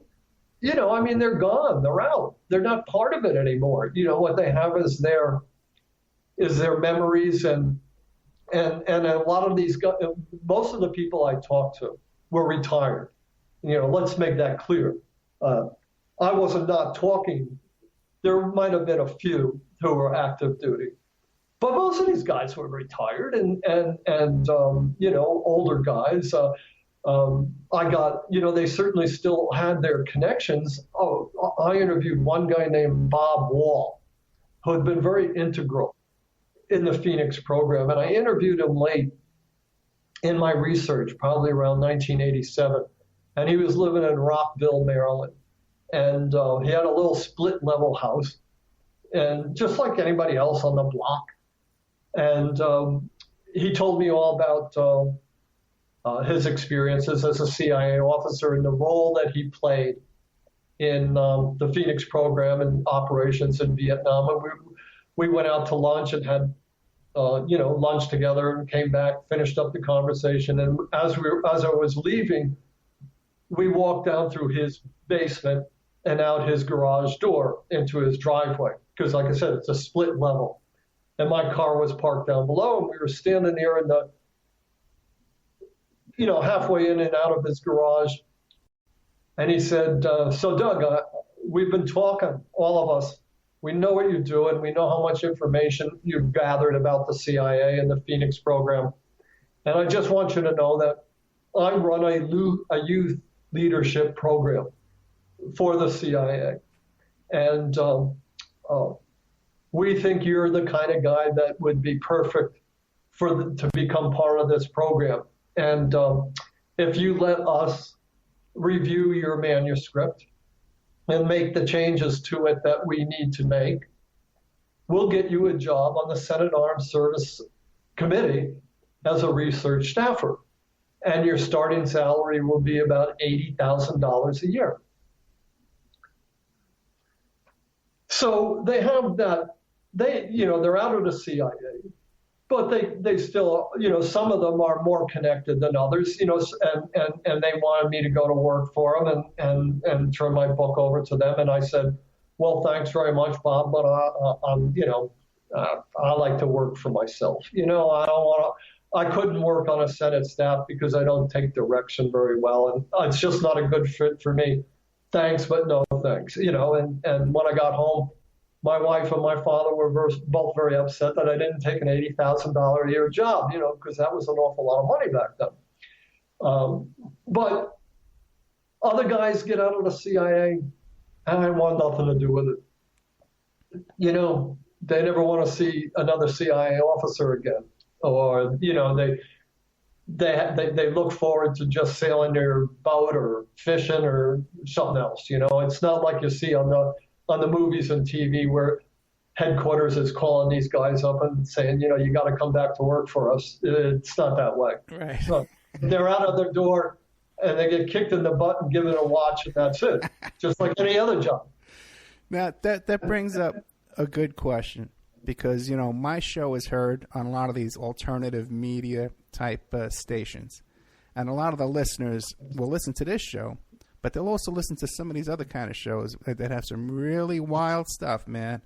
They're gone. They're out. They're not part of it anymore. What they have is their memories and a lot of these guys, most of the people I talked to were retired. Let's make that clear. I wasn't not talking. There might have been a few who were active duty. But most of these guys were retired and older guys. I got, they certainly still had their connections. I interviewed one guy named Bob.While, who had been very integral in the Phoenix program. And I interviewed him late in my research, probably around 1987. And he was living in Rockville, Maryland. And he had a little split level house, and just like anybody else on the block. And he told me all about his experiences as a CIA officer and the role that he played in the Phoenix program and operations in Vietnam. And we went out to lunch and had lunch together and came back, finished up the conversation. And as I was leaving, we walked down through his basement and out his garage door into his driveway. Because like I said, it's a split level. And my car was parked down below, and we were standing there in the, halfway in and out of his garage. And he said, so Doug, we've been talking, all of us. We know what you're doing. We know how much information you've gathered about the CIA and the Phoenix program. And I just want you to know that I run a youth leadership program for the CIA. And we think you're the kind of guy that would be perfect to become part of this program. And if you let us review your manuscript and make the changes to it that we need to make, we'll get you a job on the Senate Armed Service Committee as a research staffer. And your starting salary will be about $80,000 a year. So they have that, they're out of the CIA, but they still, some of them are more connected than others, and they wanted me to go to work for them and turn my book over to them. And I said, well, thanks very much, Bob, but I like to work for myself. I couldn't work on a Senate staff because I don't take direction very well, and it's just not a good fit for me. Thanks, but no thanks. And when I got home, my wife and my father were both very upset that I didn't take an $80,000 a year job, because that was an awful lot of money back then. But other guys get out of the CIA, and I want nothing to do with it. They never want to see another CIA officer again. Or, they look forward to just sailing their boat or fishing or something else. It's not like you see on the movies and TV where headquarters is calling these guys up and saying, you got to come back to work for us. It's not that way. Right. So they're out of their door and they get kicked in the butt and given a watch, and that's it, just like any other job. Now, that brings up a good question, because, my show is heard on a lot of these alternative media type stations. And a lot of the listeners will listen to this show, but they'll also listen to some of these other kind of shows that have some really wild stuff, man.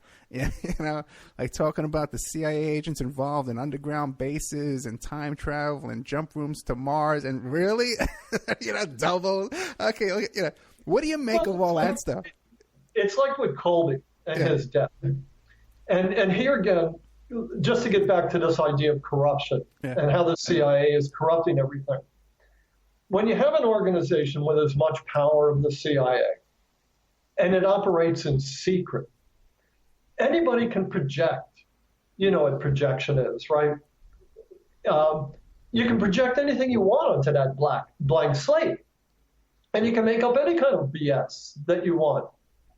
Like talking about the CIA agents involved in underground bases and time travel and jump rooms to Mars, and really, double. Okay, what do you make of all that stuff? It's like with Colby and his death. And here again, just to get back to this idea of corruption and how the CIA is corrupting everything. When you have an organization with as much power of the CIA and it operates in secret, anybody can project. You know what projection is, right? You can project anything you want onto that blank slate. And you can make up any kind of BS that you want.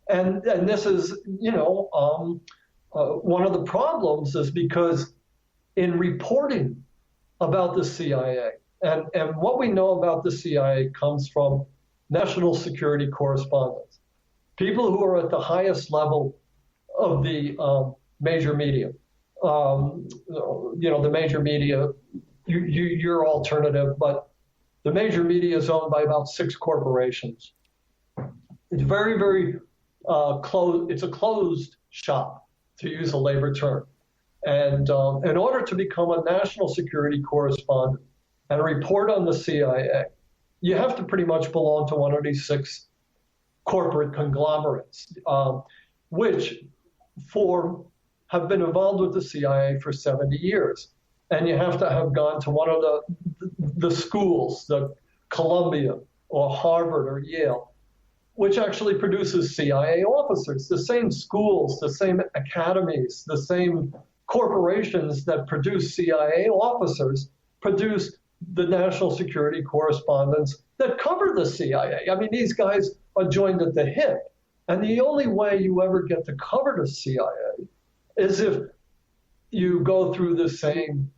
And this is, one of the problems is because in reporting about the CIA, and what we know about the CIA comes from national security correspondents, people who are at the highest level of the major media. The major media, you're alternative, but the major media is owned by about 6 corporations. It's very, very closed. It's a closed shop, to use a labor term. And in order to become a national security correspondent and report on the CIA, you have to pretty much belong to one of these 6 corporate conglomerates, which have been involved with the CIA for 70 years. And you have to have gone to one of the schools, the Columbia or Harvard or Yale, which actually produces CIA officers. The same schools, the same academies, the same corporations that produce CIA officers produce the national security correspondents that cover the CIA. I mean, these guys are joined at the hip. And the only way you ever get to cover the CIA is if you go through the same,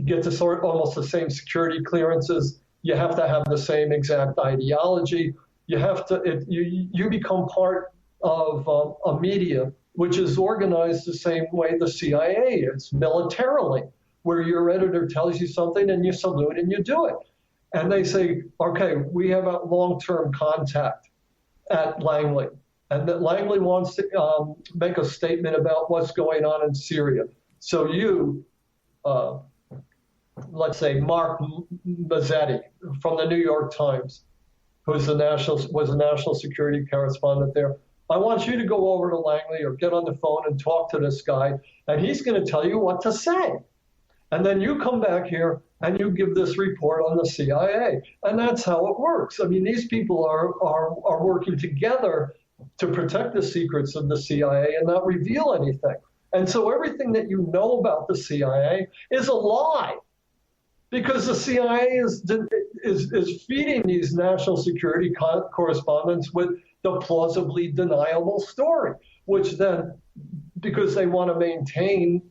get to almost the same security clearances. You have to have the same exact ideology. You have to, you become part of a media which is organized the same way the CIA is, militarily, where your editor tells you something and you salute and you do it. And they say, okay, we have a long-term contact at Langley. And that Langley wants to make a statement about what's going on in Syria. So you, let's say Mark Mazzetti from the New York Times, was a national security correspondent there. I want you to go over to Langley or get on the phone and talk to this guy, and he's going to tell you what to say. And then you come back here and you give this report on the CIA. And that's how it works. I mean, these people are working together to protect the secrets of the CIA and not reveal anything. And so everything that you know about the CIA is a lie, because the CIA is feeding these national security correspondents with the plausibly deniable story, which then, because they want to maintain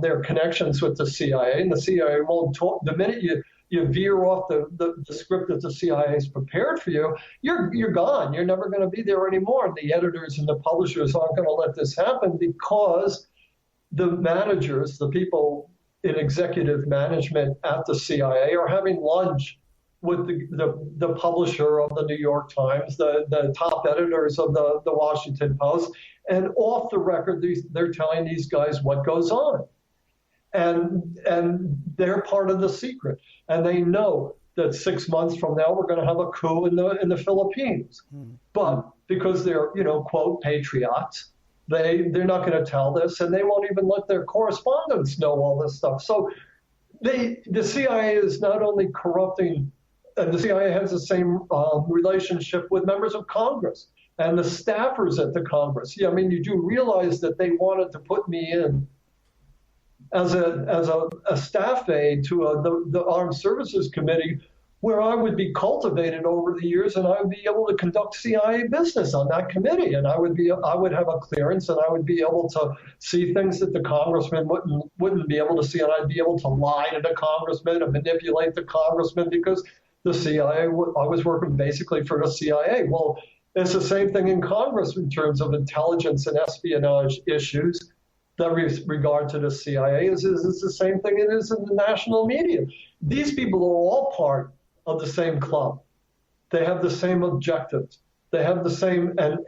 their connections with the CIA, and the CIA won't talk. The minute you veer off the script that the CIA has prepared for you, you're gone. You're never going to be there anymore. The editors and the publishers aren't going to let this happen, because the managers, the people in executive management at the CIA, are having lunch with the publisher of the New York Times, the top editors of the Washington Post, and off the record, they're telling these guys what goes on. And they're part of the secret. And they know that 6 months from now, we're going to have a coup in the Philippines. But because they're, quote, patriots, they're not going to tell this, and they won't even let their correspondents know all this stuff. So the CIA is not only corrupting, and the CIA has the same relationship with members of Congress and the staffers at the Congress. Yeah, I mean, you do realize that they wanted to put me in as a staff aide to the Armed Services Committee, where I would be cultivated over the years, and I would be able to conduct CIA business on that committee, and I would have a clearance, and I would be able to see things that the congressman wouldn't be able to see, and I'd be able to lie to the congressman and manipulate the congressman because the CIA, I was working basically for the CIA. Well, it's the same thing in Congress in terms of intelligence and espionage issues that regard to the CIA. Is the same thing it is in the national media. These people are all part of the same club. They have the same objectives. They have the same, and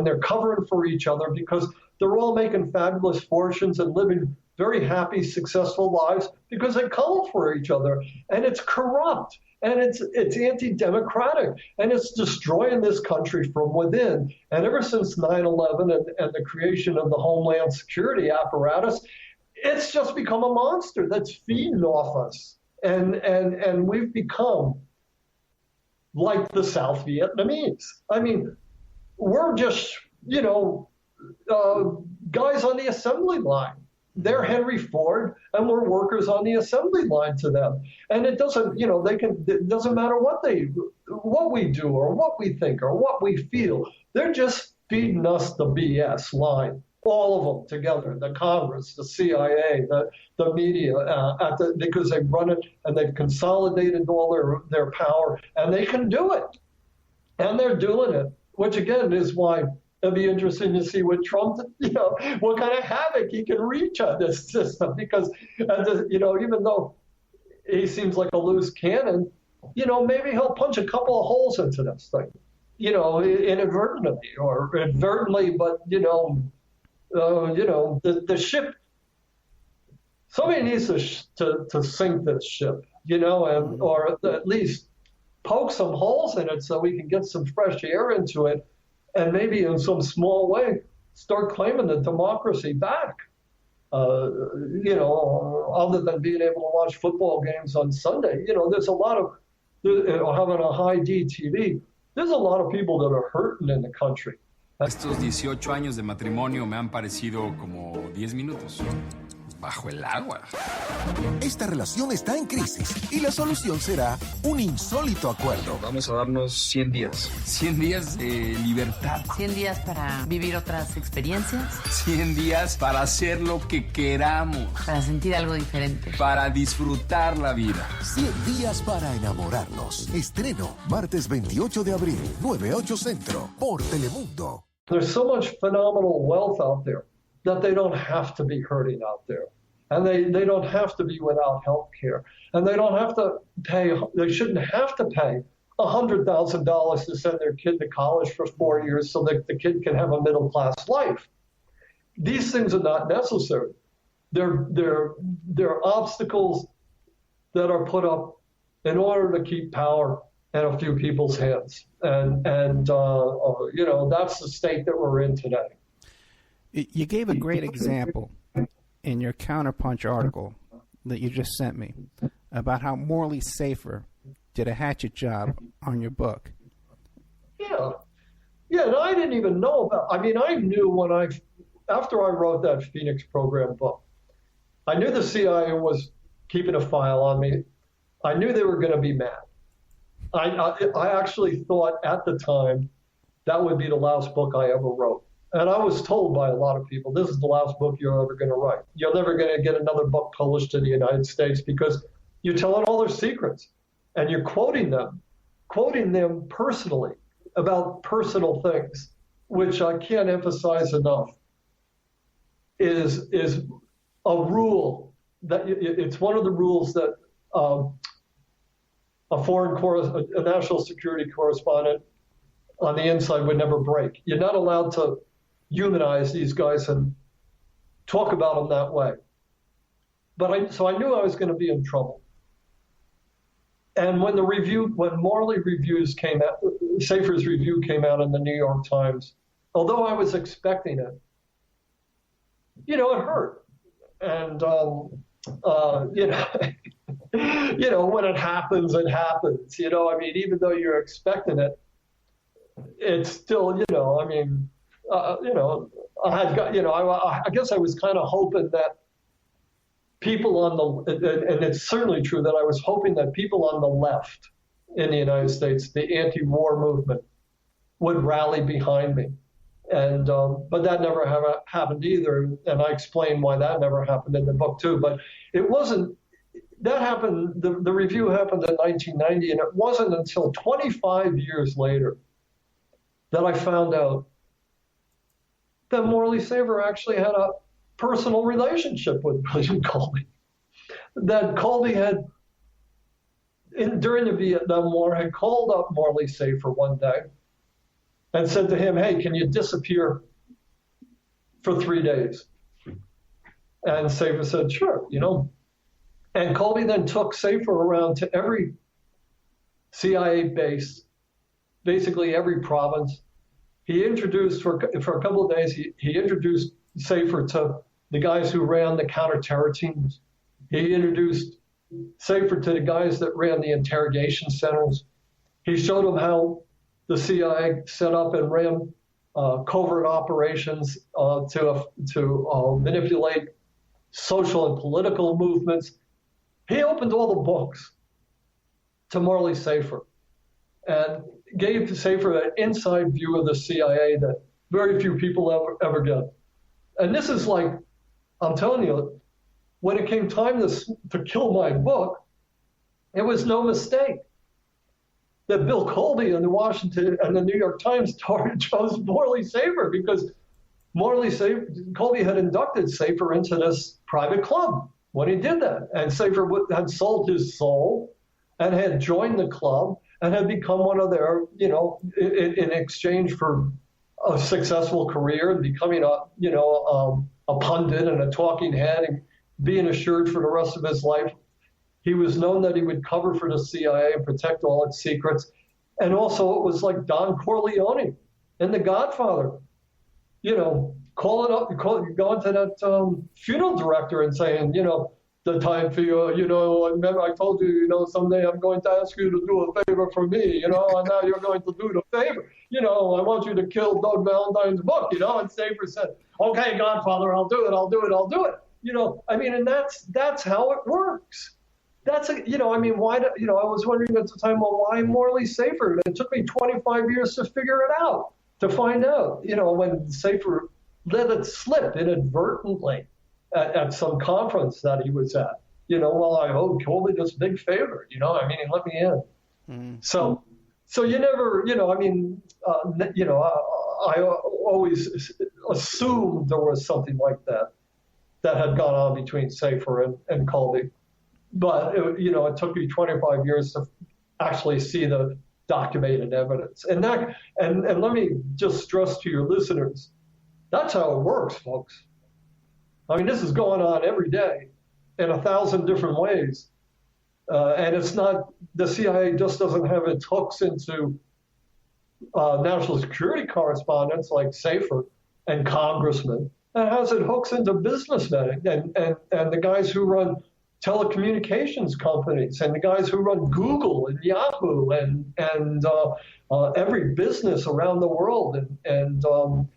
they're covering for each other because they're all making fabulous fortunes and living very happy, successful lives because they cover for each other. And it's corrupt, and it's anti-democratic, and it's destroying this country from within. And ever since 9/11 and the creation of the Homeland Security apparatus, it's just become a monster that's feeding off us. And we've become like the South Vietnamese. I mean, we're just, guys on the assembly line. They're Henry Ford, and we're workers on the assembly line to them. And it doesn't, it doesn't matter what we do or what we think or what we feel. They're just feeding us the BS line. All of them together, the Congress, the CIA, the media, because they run it and they've consolidated all their power, and they can do it. And they're doing it, which again is why it'll be interesting to see what Trump, what kind of havoc he can reach on this system. Because, even though he seems like a loose cannon, maybe he'll punch a couple of holes into this thing, inadvertently or advertently, but, the ship, somebody needs to sink this ship, or at least poke some holes in it so we can get some fresh air into it and maybe in some small way start claiming the democracy back, other than being able to watch football games on Sunday. There's a lot of, having a high DTV, there's a lot of people that are hurting in the country. Estos 18 años de matrimonio me han parecido como 10 minutos. Bajo el agua. Esta relación está en crisis y la solución será un insólito acuerdo. Vamos a darnos 100 días. 100 días de libertad. 100 días para vivir otras experiencias. 100 días para hacer lo que queramos. Para sentir algo diferente. Para disfrutar la vida. 100 días para enamorarnos. Estreno martes 28 de abril, 9/8 Centro, por Telemundo. There's so much phenomenal wealth out there that they don't have to be hurting out there. And they don't have to be without health care. And they don't have to pay, they shouldn't have to pay $100,000 to send their kid to college for 4 years so that the kid can have a middle-class life. These things are not necessary. They're obstacles that are put up in order to keep power in a few people's hands. And that's the state that we're in today. You gave a great example in your Counterpunch article that you just sent me about how morally safer did a hatchet job on your book. Yeah, and I didn't even know about, I knew after I wrote that Phoenix Program book, I knew the CIA was keeping a file on me. I knew they were going to be mad. I actually thought at the time that would be the last book I ever wrote. And I was told by a lot of people, this is the last book you're ever going to write. You're never going to get another book published in the United States because you're telling all their secrets and you're quoting them personally about personal things, which I can't emphasize enough, is a rule that it's one of the rules that a national security correspondent on the inside would never break. You're not allowed to humanize these guys and talk about them that way. So I knew I was going to be in trouble. And when Morley Reviews came out, Safer's review came out in the New York Times, although I was expecting it, it hurt. And, when it happens, it happens. Even though you're expecting it, it's still, I guess I was kind of hoping that people and it's certainly true that I was hoping that people on the left in the United States, the anti-war movement, would rally behind me. And but that never happened either. And I explain why that never happened in the book too. But it wasn't, that happened, the review happened in 1990, and it wasn't until 25 years later that I found out that Morley Safer actually had a personal relationship with William Colby. That Colby had, during the Vietnam War, had called up Morley Safer one day and said to him, hey, can you disappear for 3 days? And Safer said, sure, you know. And Colby then took Safer around to every CIA base, basically every province. He introduced, for a couple of days, he introduced Safer to the guys who ran the counter-terror teams. He introduced Safer to the guys that ran the interrogation centers. He showed them how the CIA set up and ran covert operations to manipulate social and political movements. He opened all the books to Morley Safer and gave Safer an inside view of the CIA that very few people ever get. And this is like, I'm telling you, when it came time to kill my book, it was no mistake that Bill Colby and the Washington and the New York Times chose Morley Safer, because Colby had inducted Safer into this private club when he did that. And Safer had sold his soul and had joined the club and had become one of their, you know, in exchange for a successful career and becoming a pundit and a talking head and being assured for the rest of his life. He was known that he would cover for the CIA and protect all its secrets. And also it was like Don Corleone in The Godfather, you know, going to that funeral director and saying, you know, the time for you, you know, remember I told you, you know, someday I'm going to ask you to do a favor for me, you know, and now you're going to do the favor. You know, I want you to kill Doug Valentine's book, you know, and Safer said, okay, Godfather, I'll do it. You know, I mean, and that's how it works. That's you know, I mean, why do, you know, I was wondering at the time, well, why Morley Safer? It took me 25 years to figure it out, to find out, you know, when Safer let it slip inadvertently at some conference that he was at, you know, well, I owed Colby this big favor, you know, I mean, he let me in. Mm-hmm. So you never, you know, I mean, you know, I always assumed there was something like that had gone on between Safer and Colby. But, you know, it took me 25 years to actually see the documented evidence. And let me just stress to your listeners, that's how it works, folks. I mean, this is going on every day in 1,000 different ways. And it's not, the CIA just doesn't have its hooks into national security correspondents like Safer and congressmen. It has its hooks into businessmen and the guys who run telecommunications companies and the guys who run Google and Yahoo and every business around the world and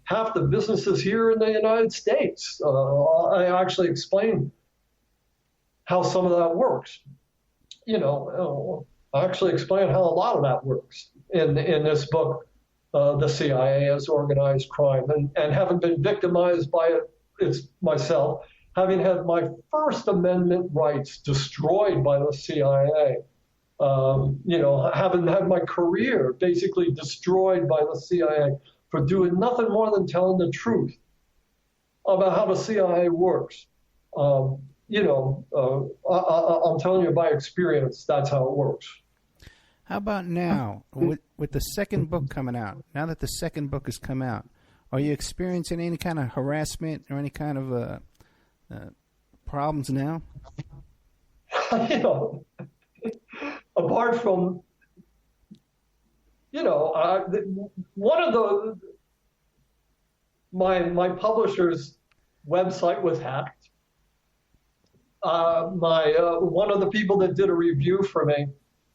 half the businesses here in the United States. I actually explain how some of that works. You know, I actually explain how a lot of that works in this book, The CIA as Organized Crime, and having been victimized by it myself, having had my First Amendment rights destroyed by the CIA, you know, having had my career basically destroyed by the CIA for doing nothing more than telling the truth about how the CIA works. You know, I'm telling you by experience, that's how it works. How about now, with the second book coming out? Now that the second book has come out, are you experiencing any kind of harassment or any kind of problems now? You know, apart from, you know, one of my publisher's website was hacked. One of the people that did a review for me,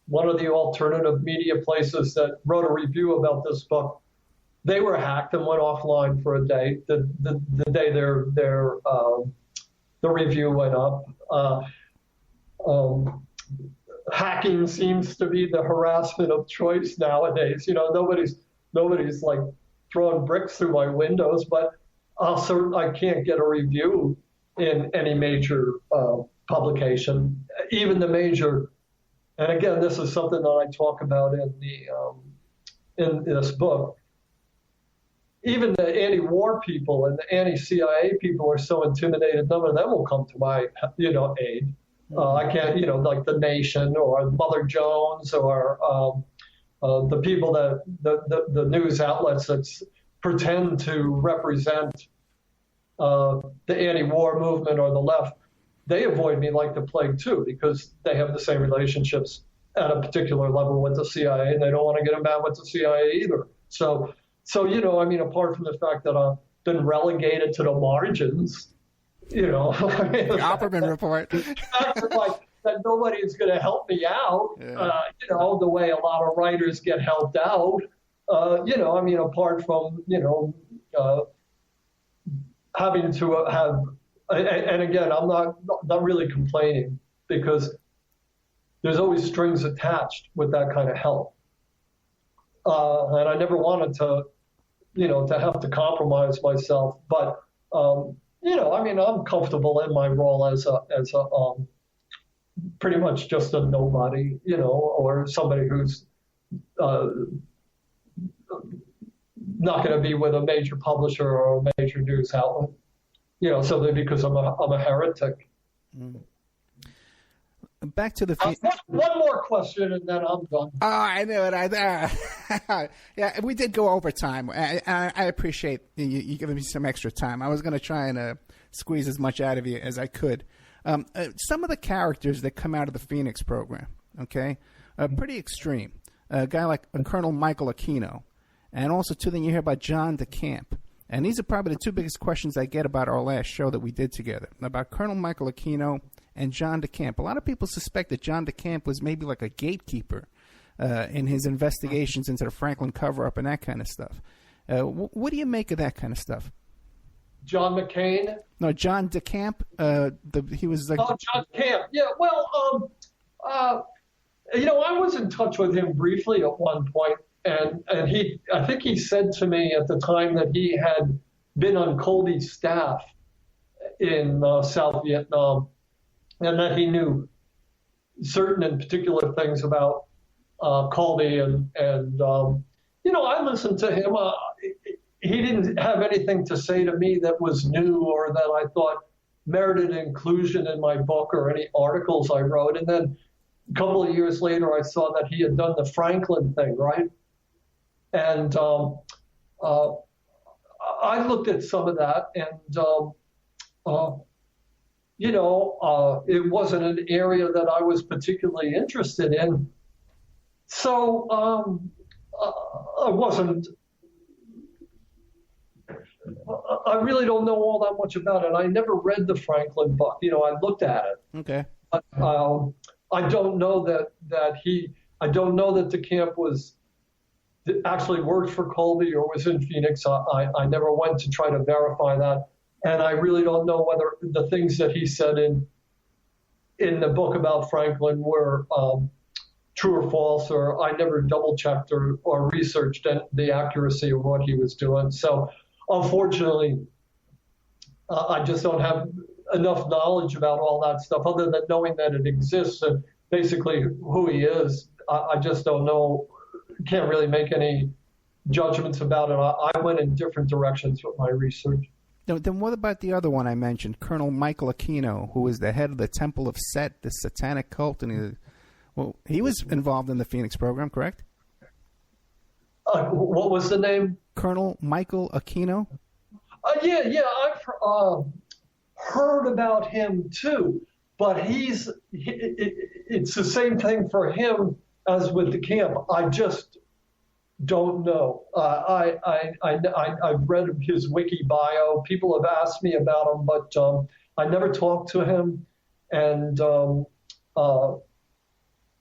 one of the alternative media places that wrote a review about this book, they were hacked and went offline for a day. The day the review went up. hacking seems to be the harassment of choice nowadays. Nobody's like throwing bricks through my windows, but I can't get a review in any major publication, even the major. And again, this is something that I talk about in this book. Even the anti-war people and the anti-CIA people are so intimidated, none of them will come to my, aid. I can't, like The Nation or Mother Jones or the people that the news outlets that pretend to represent the anti-war movement or the left. They avoid me like the plague too, because they have the same relationships at a particular level with the CIA, and they don't want to get them bad with the CIA either. So apart from the fact that I've been relegated to the margins, the Opperman report. That nobody is going to help me out, the way a lot of writers get helped out, apart from, having to have, and again, I'm not really complaining, because there's always strings attached with that kind of help. And I never wanted to, to have to compromise myself. But, I'm comfortable in my role as a pretty much just a nobody, or somebody who's not going to be with a major publisher or a major news outlet, simply because I'm a heretic. Mm. Back to the one more question, and then I'm done. Oh, I knew it. Yeah, we did go over time. I appreciate you giving me some extra time. I was going to try and squeeze as much out of you as I could. Some of the characters that come out of the Phoenix program, okay, are pretty extreme. A guy like Colonel Michael Aquino, and also too, then you hear about John DeCamp. And these are probably the two biggest questions I get about our last show that we did together, about Colonel Michael Aquino and John DeCamp. A lot of people suspect that John DeCamp was maybe like a gatekeeper in his investigations into the Franklin cover-up and that kind of stuff. What do you make of that kind of stuff? John McCain? No, John DeCamp. He was like... Oh, John DeCamp. Yeah, well, I was in touch with him briefly at one point, and I think he said to me at the time that he had been on Colby's staff in South Vietnam, and that he knew certain and particular things about Colby, and I listened to him. He didn't have anything to say to me that was new or that I thought merited inclusion in my book or any articles I wrote. And then a couple of years later, I saw that he had done the Franklin thing, right? And I looked at some of that, and it wasn't an area that I was particularly interested in. So I really don't know all that much about it. I never read the Franklin book. I looked at it. Okay. But, I don't know I don't know that DeCamp actually worked for Colby or was in Phoenix. I never went to try to verify that. And I really don't know whether the things that he said in the book about Franklin were true or false, or I never double-checked or researched the accuracy of what he was doing. So unfortunately, I just don't have enough knowledge about all that stuff other than knowing that it exists and basically who he is. I just don't know, can't really make any judgments about it. I went in different directions with my research. Then what about the other one I mentioned, Colonel Michael Aquino, who was the head of the Temple of Set, the satanic cult, and he was involved in the Phoenix program, correct? What was the name? Colonel Michael Aquino. Yeah, I've heard about him too, but it's the same thing for him as with DeCamp. I just don't know. I've read his wiki bio. People have asked me about him, but I never talked to him, and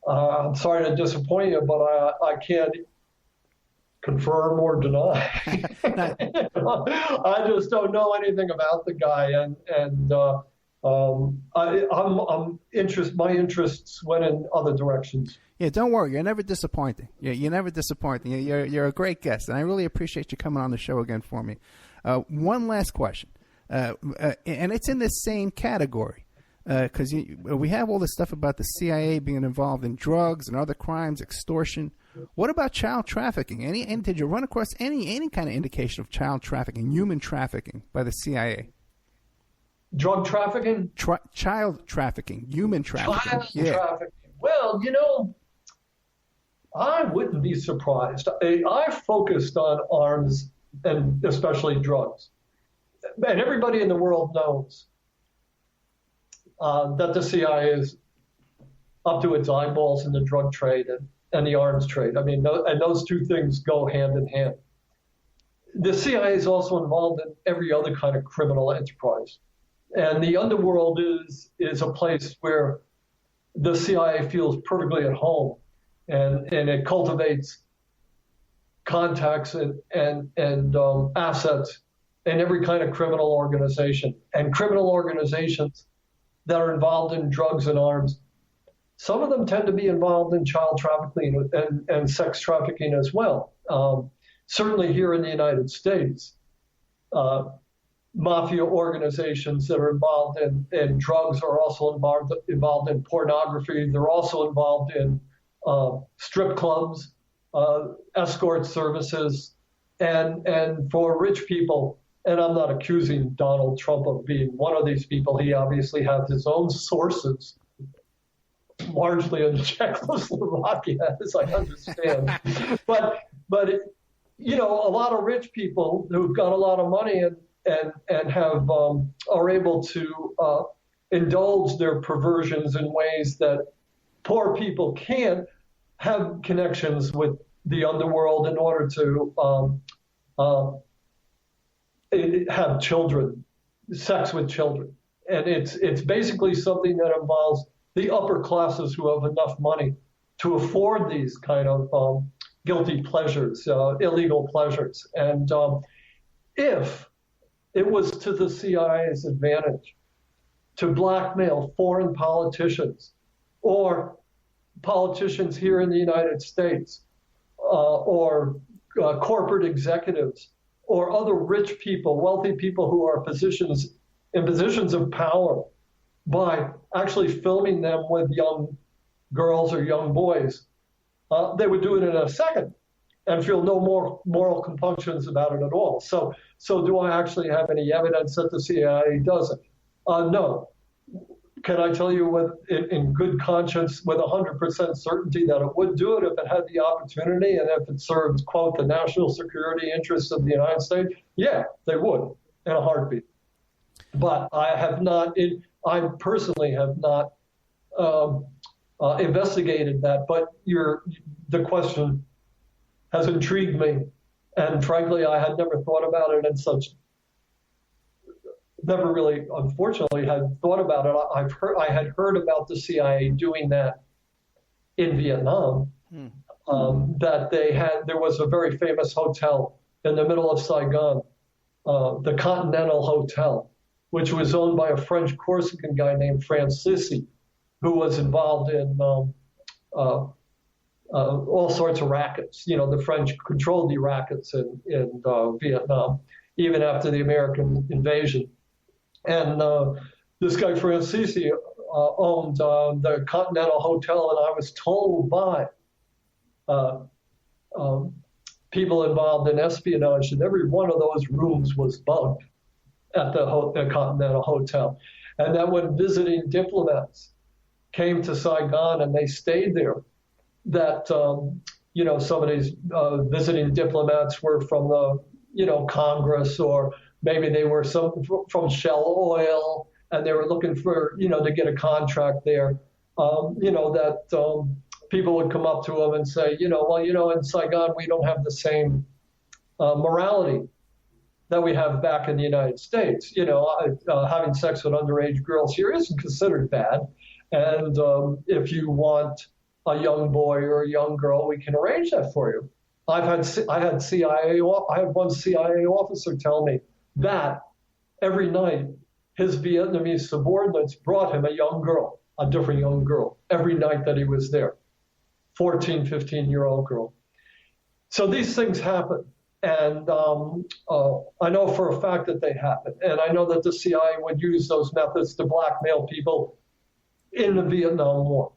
I'm sorry to disappoint you, but I can't confirm or deny. I just don't know anything about the guy, and My interests went in other directions. Yeah, don't worry. You're never disappointing. You're never disappointing. You're a great guest, and I really appreciate you coming on the show again for me. One last question, and it's in this same category, because we have all this stuff about the CIA being involved in drugs and other crimes, extortion. What about child trafficking? And did you run across any kind of indication of child trafficking, human trafficking by the CIA? Drug trafficking? Child trafficking, human trafficking. Trafficking. Well, I wouldn't be surprised. I focused on arms and especially drugs. And everybody in the world knows that the CIA is up to its eyeballs in the drug trade and the arms trade. I mean, and those two things go hand in hand. The CIA is also involved in every other kind of criminal enterprise. And the underworld is a place where the CIA feels perfectly at home, and it cultivates contacts and assets in every kind of criminal organization. And criminal organizations that are involved in drugs and arms, some of them tend to be involved in child trafficking and sex trafficking as well. Certainly here in the United States, mafia organizations that are involved in drugs are also involved in pornography. They're also involved in strip clubs, escort services, and for rich people. And I'm not accusing Donald Trump of being one of these people. He obviously has his own sources, largely in Czechoslovakia, as I understand. but a lot of rich people who've got a lot of money and have are able to indulge their perversions in ways that poor people can't, have connections with the underworld in order to have children, sex with children. And it's basically something that involves the upper classes who have enough money to afford these kind of guilty pleasures, illegal pleasures. And if it was to the CIA's advantage to blackmail foreign politicians or politicians here in the United States or corporate executives or other rich people, wealthy people who are in positions of power by actually filming them with young girls or young boys, they would do it in a second and feel no more moral compunctions about it at all. So do I actually have any evidence that the CIA does it? No. Can I tell you in good conscience with 100% certainty that it would do it if it had the opportunity and if it served, quote, the national security interests of the United States? Yeah, they would in a heartbeat. But I personally have not investigated that. But the question has intrigued me. And frankly, I had never thought about it never really, unfortunately, had thought about it. I had heard about the CIA doing that in Vietnam, that there was a very famous hotel in the middle of Saigon, the Continental Hotel, which was owned by a French Corsican guy named Francisi, who was involved in all sorts of rackets. The French controlled the rackets in Vietnam, even after the American invasion. And this guy Francisi owned the Continental Hotel, and I was told by people involved in espionage that every one of those rooms was bugged at the Continental Hotel, and that when visiting diplomats came to Saigon and they stayed there, that some of these visiting diplomats were from the Congress, or maybe they were from Shell Oil, and they were looking for to get a contract there. That people would come up to them and say, in Saigon we don't have the same morality that we have back in the United States. Having sex with underage girls here isn't considered bad, and if you want a young boy or a young girl, we can arrange that for you. I had one CIA officer tell me that every night his Vietnamese subordinates brought him a different young girl, every night that he was there, 14, 15-year-old girl. So these things happen. And I know for a fact that they happen. And I know that the CIA would use those methods to blackmail people in the Vietnam War.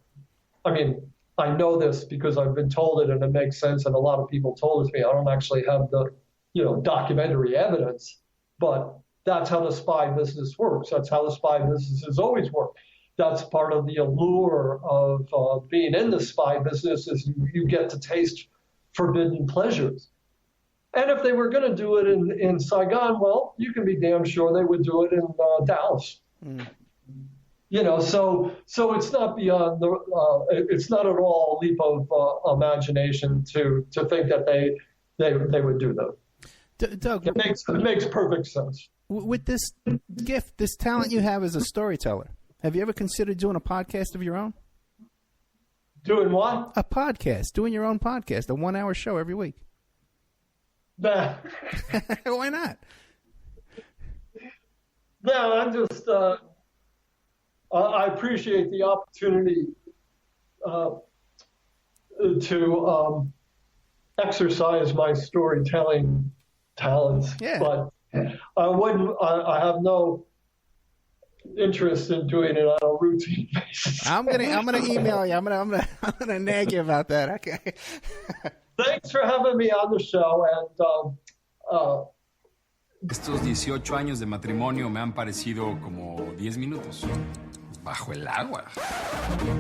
I mean, I know this because I've been told it and it makes sense. And a lot of people told it to me. I don't actually have the, documentary evidence, but that's how the spy business works. That's how the spy business has always worked. That's part of the allure of being in the spy business is you get to taste forbidden pleasures. And if they were going to do it in Saigon, well, you can be damn sure they would do it in Dallas. Mm. So it's not beyond it's not at all a leap of imagination to think that they would do that. Doug, it makes perfect sense. With this gift, this talent you have as a storyteller, have you ever considered doing a podcast of your own? Doing what? A podcast, doing your own podcast, a 1-hour show every week. Nah. Why not? No, I'm just. I appreciate the opportunity to exercise my storytelling talents, but I wouldn't. I have no interest in doing it on a routine basis. I'm gonna email you. I'm gonna nag you about that. Okay. Thanks for having me on the show. And estos 18 años de matrimonio me han parecido como 10 minutos. Bajo el agua.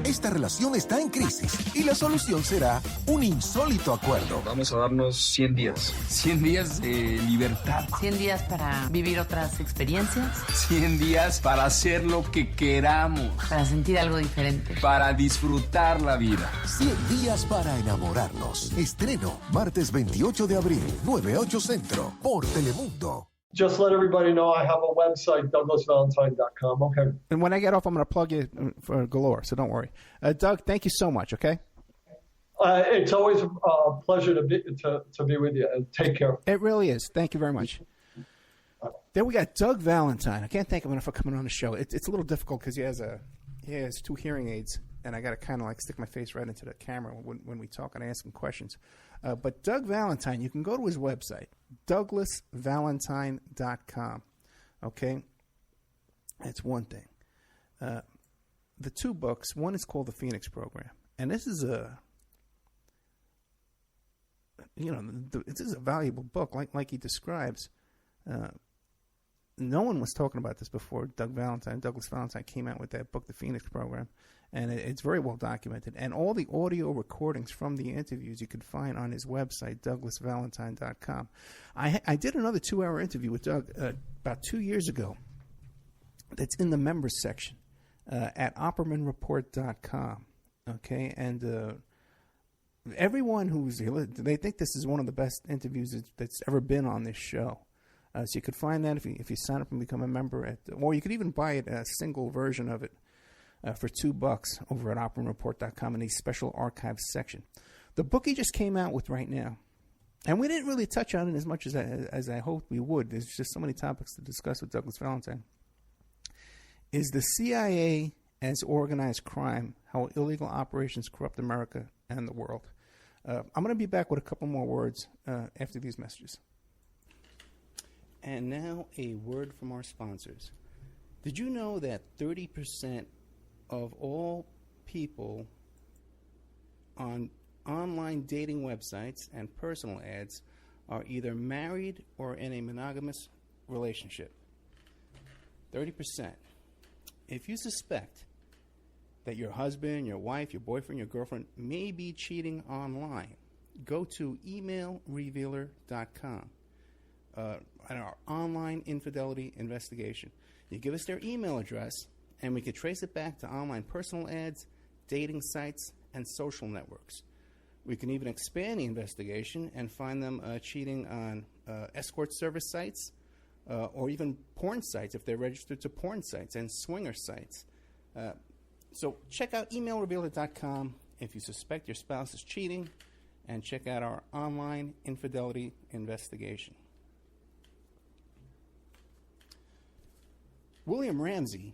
Esta relación está en crisis y la solución será un insólito acuerdo. Vamos a darnos 100 días. 100 días de libertad. 100 días para vivir otras experiencias. 100 días para hacer lo que queramos. Para sentir algo diferente. Para disfrutar la vida. 100 días para enamorarnos. Estreno martes 28 de abril, 9/8 Centro, por Telemundo. Just let everybody know I have a website, DouglasValentine.com. Okay. And when I get off, I'm going to plug you for galore, so don't worry. Doug, thank you so much, okay? It's always a pleasure to be with you. Take care. It really is. Thank you very much. Then we got Doug Valentine. I can't thank him enough for coming on the show. It's a little difficult because he has 2 hearing aids, and I got to kind of like stick my face right into the camera when we talk and I ask him questions. But Doug Valentine, you can go to his website, DouglasValentine.com. Okay? That's one thing. The 2 books, one is called The Phoenix Program. And this is this is a valuable book, like he describes. No one was talking about this before Douglas Valentine came out with that book, The Phoenix Program. And it's very well documented. And all the audio recordings from the interviews you can find on his website, DouglasValentine.com. I did another 2-hour interview with Doug about 2 years ago that's in the members section at OppermanReport.com. Okay? And everyone they think this is one of the best interviews that's ever been on this show. So you could find that if you sign up and become a member or you could even buy it, a single version of it. For $2 over at OppermanReport.com in the special archives section. The book he just came out with right now, and we didn't really touch on it as much as I hoped we would. There's just so many topics to discuss with Douglas Valentine. Is the CIA as organized crime, how illegal operations corrupt America and the world. I'm going to be back with a couple more words after these messages. And now a word from our sponsors. Did you know that 30% of all people on online dating websites and personal ads are either married or in a monogamous relationship? 30%. If you suspect that your husband, your wife, your boyfriend, your girlfriend may be cheating online, go to emailrevealer.com, our online infidelity investigation. You give us their email address, and we could trace it back to online personal ads, dating sites, and social networks. We can even expand the investigation and find them cheating on escort service sites or even porn sites if they're registered to porn sites and swinger sites. So check out emailrevealer.com if you suspect your spouse is cheating, and check out our online infidelity investigation. William Ramsey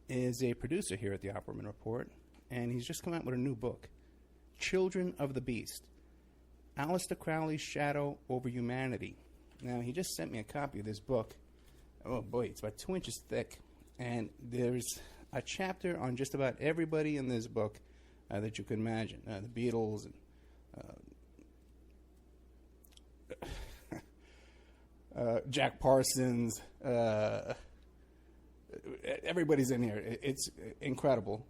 is a producer here at the Opperman Report, and he's just come out with a new book, Children of the Beast, Aleister Crowley's Shadow Over Humanity. Now, he just sent me a copy of this book. Oh boy, it's about 2 inches thick, and there's a chapter on just about everybody in this book that you can imagine. The Beatles, and Jack Parsons, everybody's in here. It's incredible.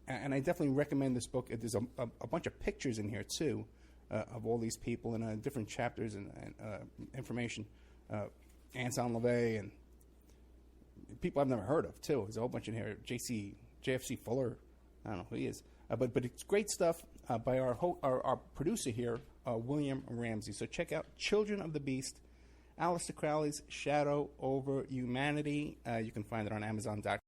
And I definitely recommend this book. There's a bunch of pictures in here, too, of all these people and different chapters and information. Anselm LaVey and people I've never heard of, too. There's a whole bunch in here. JFC Fuller. I don't know who he is. But it's great stuff by our producer here, William Ramsey. So check out Children of the Beast, Aleister Crowley's Shadow Over Humanity. You can find it on Amazon.com.